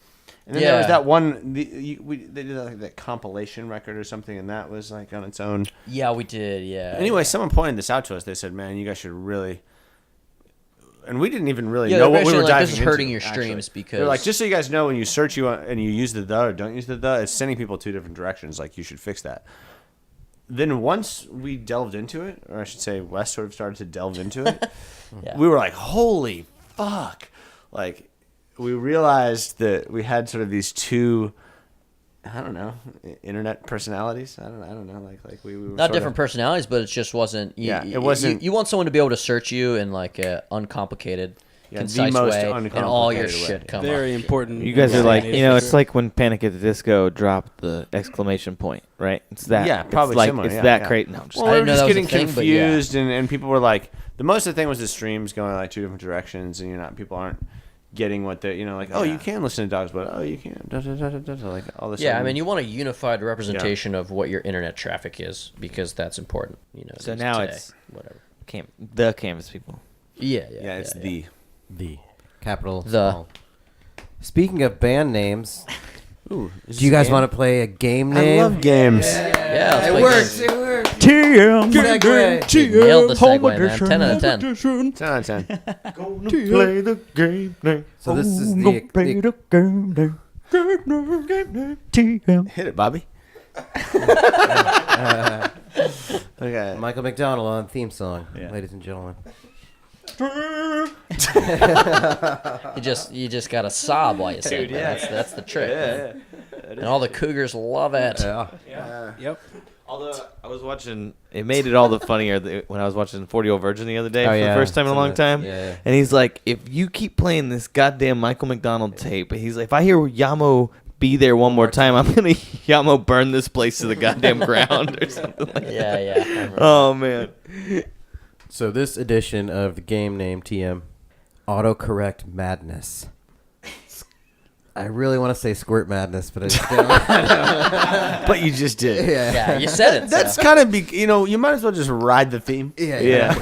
And then there was Yeah. that one. They did like that compilation record or something, and that was like on its own. Yeah, we did. Yeah. Anyway, someone pointed this out to us. They said, "Man, you guys should really." And we didn't even really Yeah, know they're what we basically were like, diving this is into, hurting your actually. streams because They're like, just so you guys know, when you search and you use the or don't use the, it's sending people two different directions. Like you should fix that. Then once we delved into it, or I should say, Wes sort of started to delve into it. Yeah. We were like, "Holy fuck!" Like we realized that we had sort of these two. I don't know, internet personalities. I don't know. Like we were not sort different of, personalities, but it just wasn't. Yeah, it wasn't- You want someone to be able to search you in like a uncomplicated, Yeah, the concise most way, and all your uncomplicated way. shit come Very up. important. You guys are like, you know, it's Yeah. like when Panic at the Disco dropped the exclamation point, right? It's that. Yeah, probably it's like, similar, It's yeah, that yeah. great. No, I'm just Well, I we didn't were know just that was getting a thing, but yeah. confused, and people were like, the most of the thing was the streams going like two different directions, and people aren't getting what they like. Oh, you can listen to Dogs, but oh, you can't. Like all this. Yeah, I mean, you want a unified representation of what your internet traffic is because that's important. So these now today. it's- whatever. the Canvas People. Yeah. Yeah, it's yeah. the. Capital The. small. Speaking of band names, Ooh, do you guys want to play a game name? I love games. Yeah, let's It play works. games. It works. TM Segue. You nailed the segue, man. 10 out of 10. 10 out of 10. Play the game name. So this is the TM. Hit it, Bobby. Okay. Michael McDonald on theme song, ladies and gentlemen. You just gotta sob while you sing. Dude, man. yeah. That's the trick. And all the cougars love it. Yep. Although I was watching, it made it all the funnier when I was watching 40-Year-Old Virgin the other day Oh, for yeah. the first time in a Some of long the- time. yeah. And he's like, if you keep playing this goddamn Michael McDonald tape, he's like, if I hear Yamo be there one more time, I'm gonna Yamo burn this place to the goddamn ground or something like that. Yeah, yeah. I remember. Oh man. So this edition of the game name TM, autocorrect madness. I really want to say squirt madness, but I just don't. But you just did. Yeah, you said it. That's so. kind of, you might as well just ride the theme. Yeah.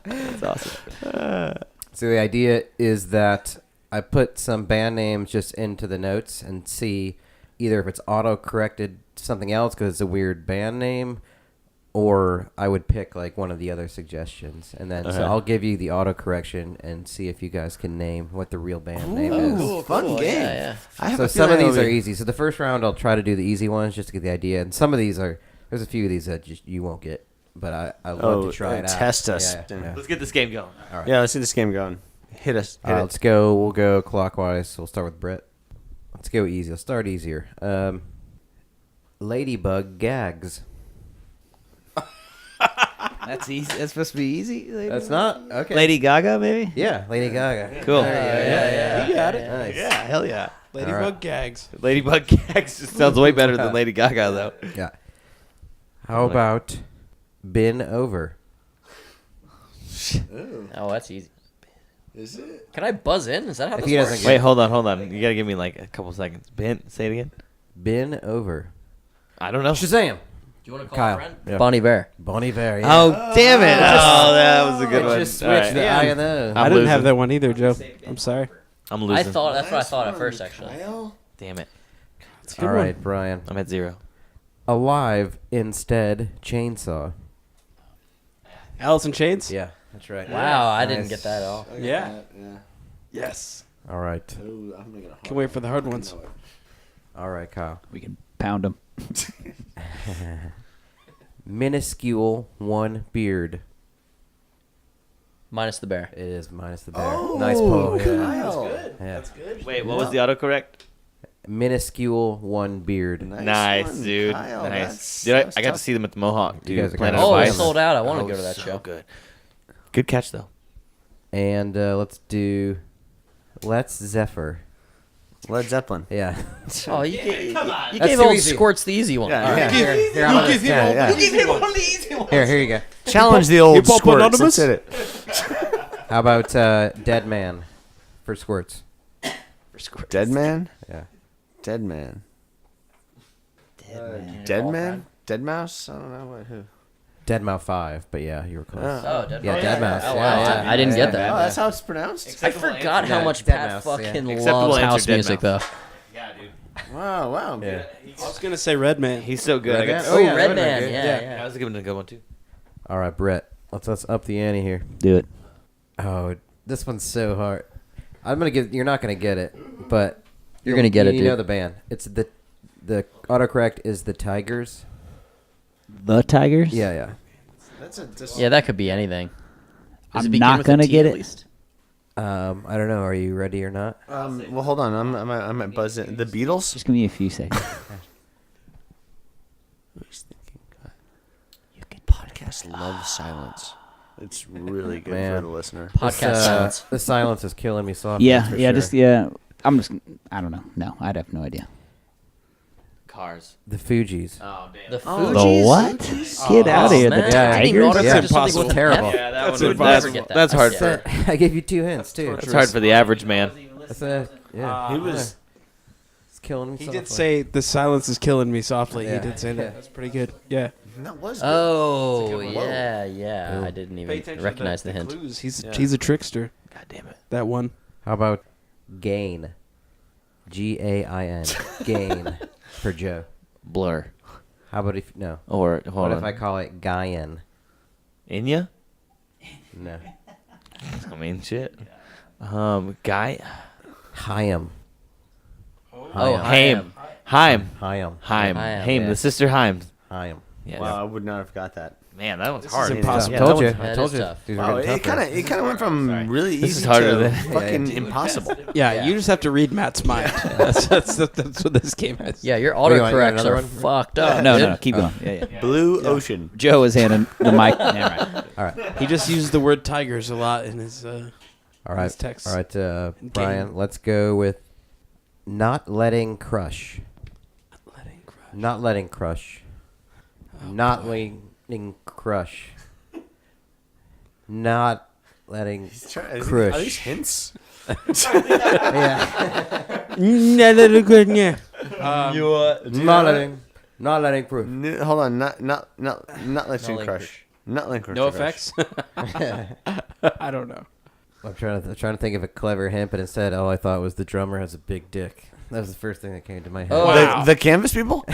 That's awesome. So the idea is that I put some band names just into the notes and see either if it's auto-corrected to something else because it's a weird band name, or I would pick like one of the other suggestions. And then so I'll give you the auto-correction and see if you guys can name what the real band name is. Cool, Fun cool. game. Yeah, yeah. I have So a some of feeling these it'll are be- easy. So the first round I'll try to do the easy ones just to get the idea. And some of these are, there's a few of these that just, you won't get. but I love to try it out. Test us. Yeah. Let's get this game going. All right. Yeah, let's get this game going. Hit us. Hit it. Let's go. We'll go clockwise. We'll start with Brett. Let's go easy. Let's start easier. Ladybug gags. That's easy. That's supposed to be easy. That's not okay. Lady Gaga, maybe. Yeah, Lady Gaga. Cool. Yeah. You got it. Nice. Yeah, hell yeah. Ladybug Alright. gags. Ladybug gags just sounds way better than Lady Gaga, though. Yeah. How about Been Over? Oh, that's easy. Is it? Can I buzz in? Is that how If this he works? doesn't Wait, hold on. You gotta give me like a couple seconds. Ben, say it again. Been Over. I don't know. Shazam. Do you want to call Kyle. a friend? Yeah. Bon Iver. Bon Iver. Yeah. Oh, damn it. Oh, that was a good I one. just All right. switched the I and the. I'm I didn't losing. have that one either, Joe. I'm sorry. I'm I losing. thought that's what I thought at first, actually. Damn it. It's a good All one. right, Brian. I'm at 0. Alive instead chainsaw. Alice in Chains? Yeah, that's right. Wow, I didn't Nice. get that at all. Yeah. Yes. All right. Can wait for the hard ones. All right, Kyle. We can pound them. Minuscule one beard. Minus the bear. It is minus the bear. Nice pull. Yeah. That's Wait, what was the autocorrect? Minuscule one beard. Nice, one, dude. Kyle. Nice. That's- Dude, I that's got to tough. see them at the Mohawk, You dude. guys are Planet kinda of Oh, Nice. it's Ice. sold out. I want to Oh, go to that so show. good. Good catch, though. And let's do Let's Zephyr. Led Zeppelin. Yeah. Oh, you gave That's gave too old easy. Squirts the easy one. Yeah, All right. yeah. Here, how about this? Yeah. Here you go. Challenge the old Hip Hop squirts. Anonymous? Let's hit it. How about Dead Man for squirts? Dead man? Yeah. Dead man. Dead man? Dead mouse? I don't know. What, who? Dead Mouse 5, but yeah, you were close. Oh, Dead Yeah, Mouse. Dead Mouse. Oh, Yeah, wow. yeah, I didn't yeah, get that. Oh, that's how it's pronounced? I forgot how Yeah, much Dead Pat Mouse, fucking yeah. Acceptable loves answer, house Dead music, though. Mouse. Wow, wow. Yeah. I was going to say Red Man. He's so good. Red I got Man? to Oh, yeah, Red Red Man. Man, Yeah, yeah. yeah. I was giving it a good one, too. All right, Brett. Let's up the ante here. Do it. Oh, this one's so hard. I'm gonna get. You're not gonna get it, but You're gonna get it, You dude. know the band. It's the autocorrect is the Tigers. The Tigers. Yeah, yeah. Yeah, that could be anything. Does I'm begin not with a gonna T get at it. least? I don't know. Are you ready or not? Well, hold on. I'm at buzz in. The Beatles? Just give me a few seconds. Podcast love silence. It's really good Man. for the listener. Podcast silence. The silence is killing me softly. Yeah, that's for yeah, sure. just yeah. I'm just. I don't know. No, I'd have no idea. Cars. The Fugees. Oh, damn. The The Fugees? what? Get out of here. The man. Yeah, I didn't Tigers. know That's just something impossible. with an Terrible. F. Yeah, that That's one would would, never get that. that's hard Yeah. for I gave you 2 hints too. that's hard for the average man. That's yeah. He was. It's killing me. He softly. did say the silence is killing me softly. Yeah. He did say that. Yeah. That's pretty good. Yeah. That was good. Oh, That's a good one. yeah. I didn't even recognize the hint. Clues. He's Yeah. he's a trickster. God damn it. That one. How about Gain? Gain. Gain for Joe. Blur. How about if no? Or, hold What on. if I call it Guyan? Inya? No. I mean, shit. Guy? Hyam. Oh, Haim. Haim. Hyam. Haim. Haim, Haim. yeah. The sister Haim. Hyam. Yeah. Wow, I would not have got that. Man, that one's This hard. is impossible. I Yeah, told that you. one's- I that told is you. tough. These are Wow, getting it tougher. kind of went from really easy This is harder to than- fucking Yeah. impossible. Yeah, Yeah. you just have to read Matt's mind. that's what this game is. Yeah, your you want autocorrects another are one? fucked up. No, dude. no, keep going. Yeah, yeah. Blue Ocean. Joe is handing the mic. Never mind. All right. He just uses the word tigers a lot in his. All right. His text. All right, Brian. Let's go with not letting crush. Letting crush. Not letting crush. Not letting crush. Not letting crush. Are these hints? Yeah. Not letting proof. Hold on. Not letting letting crush. Not letting crush. No effects. I don't know. I'm trying to think of a clever hint, but instead, all I thought was the drummer has a big dick. That was the first thing that came to my head. Oh. Wow. The Canvas people?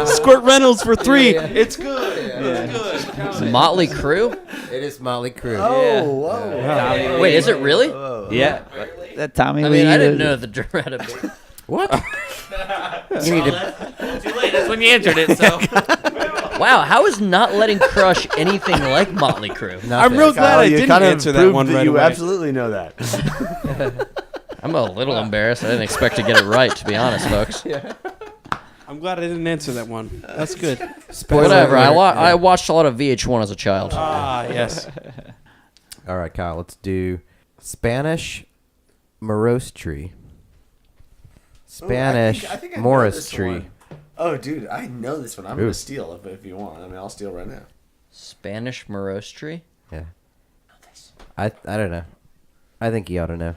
Squirt Reynolds for 3. It's good. Motley Crue? It is Motley Crue. Whoa. Wait, is it really? Yeah. That Tommy I Lee. mean, I didn't know the drummer had a big. What? You need to. Too late. That's when you answered it. So Wow, how is not letting Crush anything like Motley Crue? I'm real glad I didn't answer that one right You away. absolutely know that. I'm a little embarrassed. I didn't expect to get it right, to be honest, folks. I'm glad I didn't answer that one. That's good. Whatever. I watched a lot of VH1 as a child. Ah, yes. All right, Kyle. Let's do Spanish morose tree. Spanish I think I know Morris this tree. one. Oh, dude, I know this one. I'm Ooh. gonna steal if you want. I mean, I'll steal right now. Spanish morose tree? Yeah. I don't know. I think you ought to know.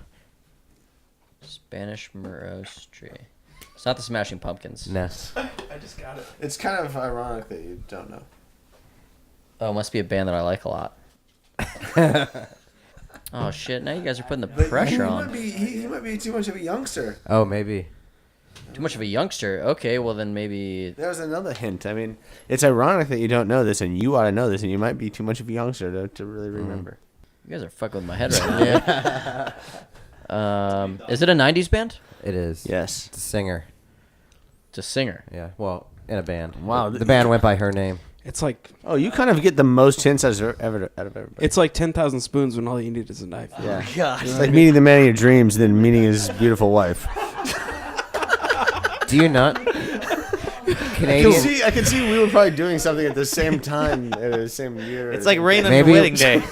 Spanish morose tree. It's not the Smashing Pumpkins. No. I just got it. It's kind of ironic that you don't know. Oh, it must be a band that I like a lot. Oh, shit. Now you guys are putting the pressure on. He might be too much of a youngster. Oh, maybe. Too much of a youngster. Okay, well then maybe... There's another hint. I mean, it's ironic that you don't know this, and you ought to know this, and you might be too much of a youngster to really remember. You guys are fucking with my head right now. Is it a 90s band? It is. Yes. It's a singer. It's a singer. Yeah. Well, in a band. Wow. The band went by her name. It's like Oh, you kind of get the most hints out of everybody. it's like 10,000 spoons when all you need is a knife. Yeah. gosh. It's like meeting the man of your dreams, then meeting his beautiful wife. Do you not? Canadian. I can see we were probably doing something at the same time, at the same year. It's like rain on Maybe your it- wedding day.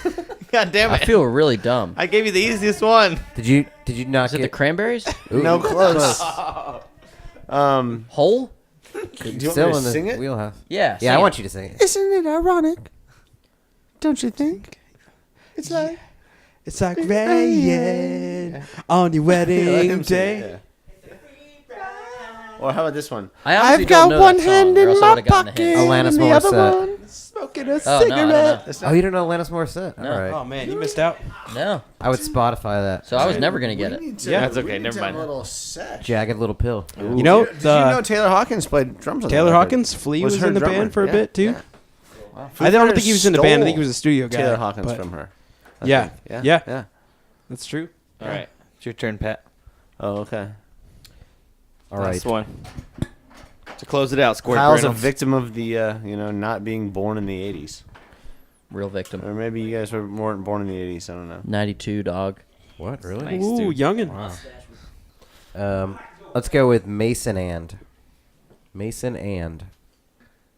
God damn I it! feel really dumb. I gave you the easiest one. Did you not Is it the get Cranberries? Ooh, No, close. Hole? Do you want me Still to in the sing it? wheelhouse. Yeah. Yeah, I want you to sing it. Isn't it ironic? Don't you think? It's like It's like rain on your wedding day. Or how about this one? I honestly don't know that song, or else I would've gotten the hint. Alanis Morissette. Smoking a Oh, no, I don't know. Oh, you don't know Alanis Morissette? No. All right. Oh man, you missed out. No. I would Spotify that. So I was never going to get it. Yeah, that's okay, never mind. A little sesh. Jagged Little Pill. You know, Did you know Taylor Hawkins played drums on that Taylor record? Hawkins, Flea Was was her in the drummer. band for a Yeah, bit too. yeah. I don't Fighters think he was in the band. I think he stole was a studio guy. Taylor Hawkins but- from her. I Yeah, think. yeah. That's true. All right, it's your turn, Pat. Oh, okay. All right. Last one. To close it out, Squirt Kyle's a Reynolds. victim of the, not being born in the 80s. Real victim. Or maybe you guys weren't born in the 80s. I don't know. 92, dog. What? Really? Nice, Ooh, dude. youngin. Let's go with Mason and. Mason and.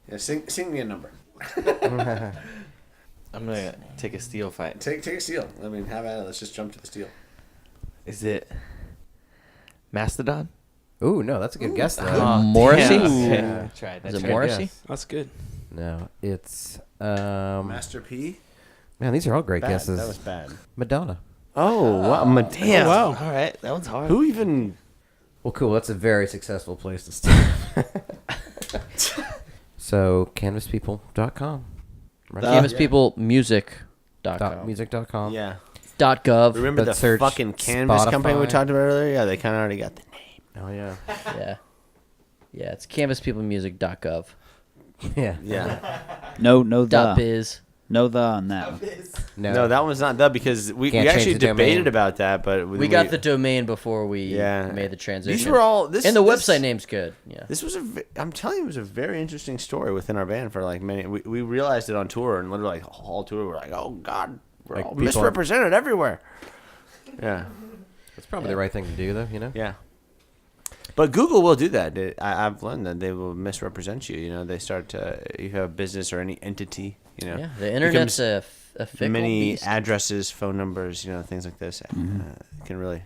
Yeah, sing me a number. I'm gonna take a steel fight. Take a steal. I mean, have at it. Let's just jump to the steal. Is it Mastodon? Ooh, no, that's a good guess though. Oh, Morrissey? damn. Ooh. Okay, I tried. I Is it tried. Morrissey? guess. That's good. No, it's Master P? man, these are all great Bad. guesses. That was bad. Madonna. Oh, wow. Damn. Oh, wow. All right, that one's hard. Who even... Well, cool. That's a very successful place to start. So, canvaspeople.com. Right? CanvasPeopleMusic.com. Music.com. Yeah. .gov. Remember But the search fucking Canvas company we Spotify. talked about earlier? Yeah, they kind of already got the name. Oh yeah. Yeah. Yeah, it's CanvasPeopleMusic.gov. Yeah. Yeah. No, .biz. no the on that one. No, that one's not that because we Can't change actually the domain. debated about that, but We got the domain before we Yeah. made the transition. These were all this and the this- website name's good. Yeah. This was I'm telling you, it was a very interesting story within our band for like many. We realized it on tour and literally like all tour we're like, oh god, we're Like all people misrepresented everywhere. Yeah, That's probably the right thing to do, though. You know. yeah. But Google will do that. I've learned that they will misrepresent you. You know, they start to if you have a business or any entity. You know, Yeah. The internet's becomes a fickle many beast. addresses, phone numbers, things like this can really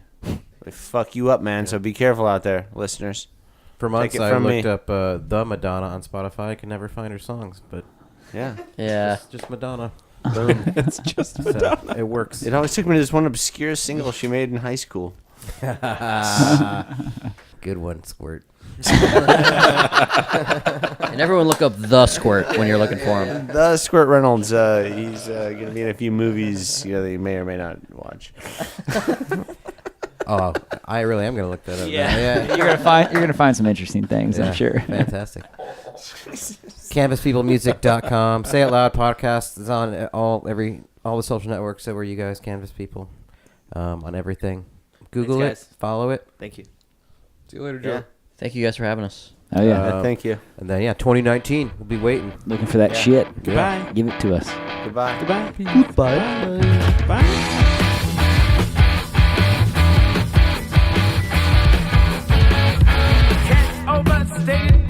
fuck you up, man. So be careful out there, listeners. For months, it I from looked me. up the Madonna on Spotify. I could never find her songs, but Yeah, Yeah. just Madonna. boom. It's just So it works. It always took me to this one obscure single she made in high school. Good one, Squirt. And everyone look up The Squirt when you're looking for him. The Squirt Reynolds, he's going to be in a few movies that you may or may not watch. Oh, I really am gonna look that up. now. Yeah, Yeah. you're gonna find some interesting things, Yeah, I'm sure. Fantastic. CanvasPeopleMusic.com. Say It Loud podcast is on all the social networks. So are you guys, Canvas People, on everything. Google Thanks, it, guys. follow it. Thank you. See you later, Yeah. Thank you guys for having us. Oh yeah, Thank you. And then 2019, we'll be waiting. looking for that shit. Goodbye. Give it to us. Goodbye. Goodbye. Bye. Goodbye. Overstated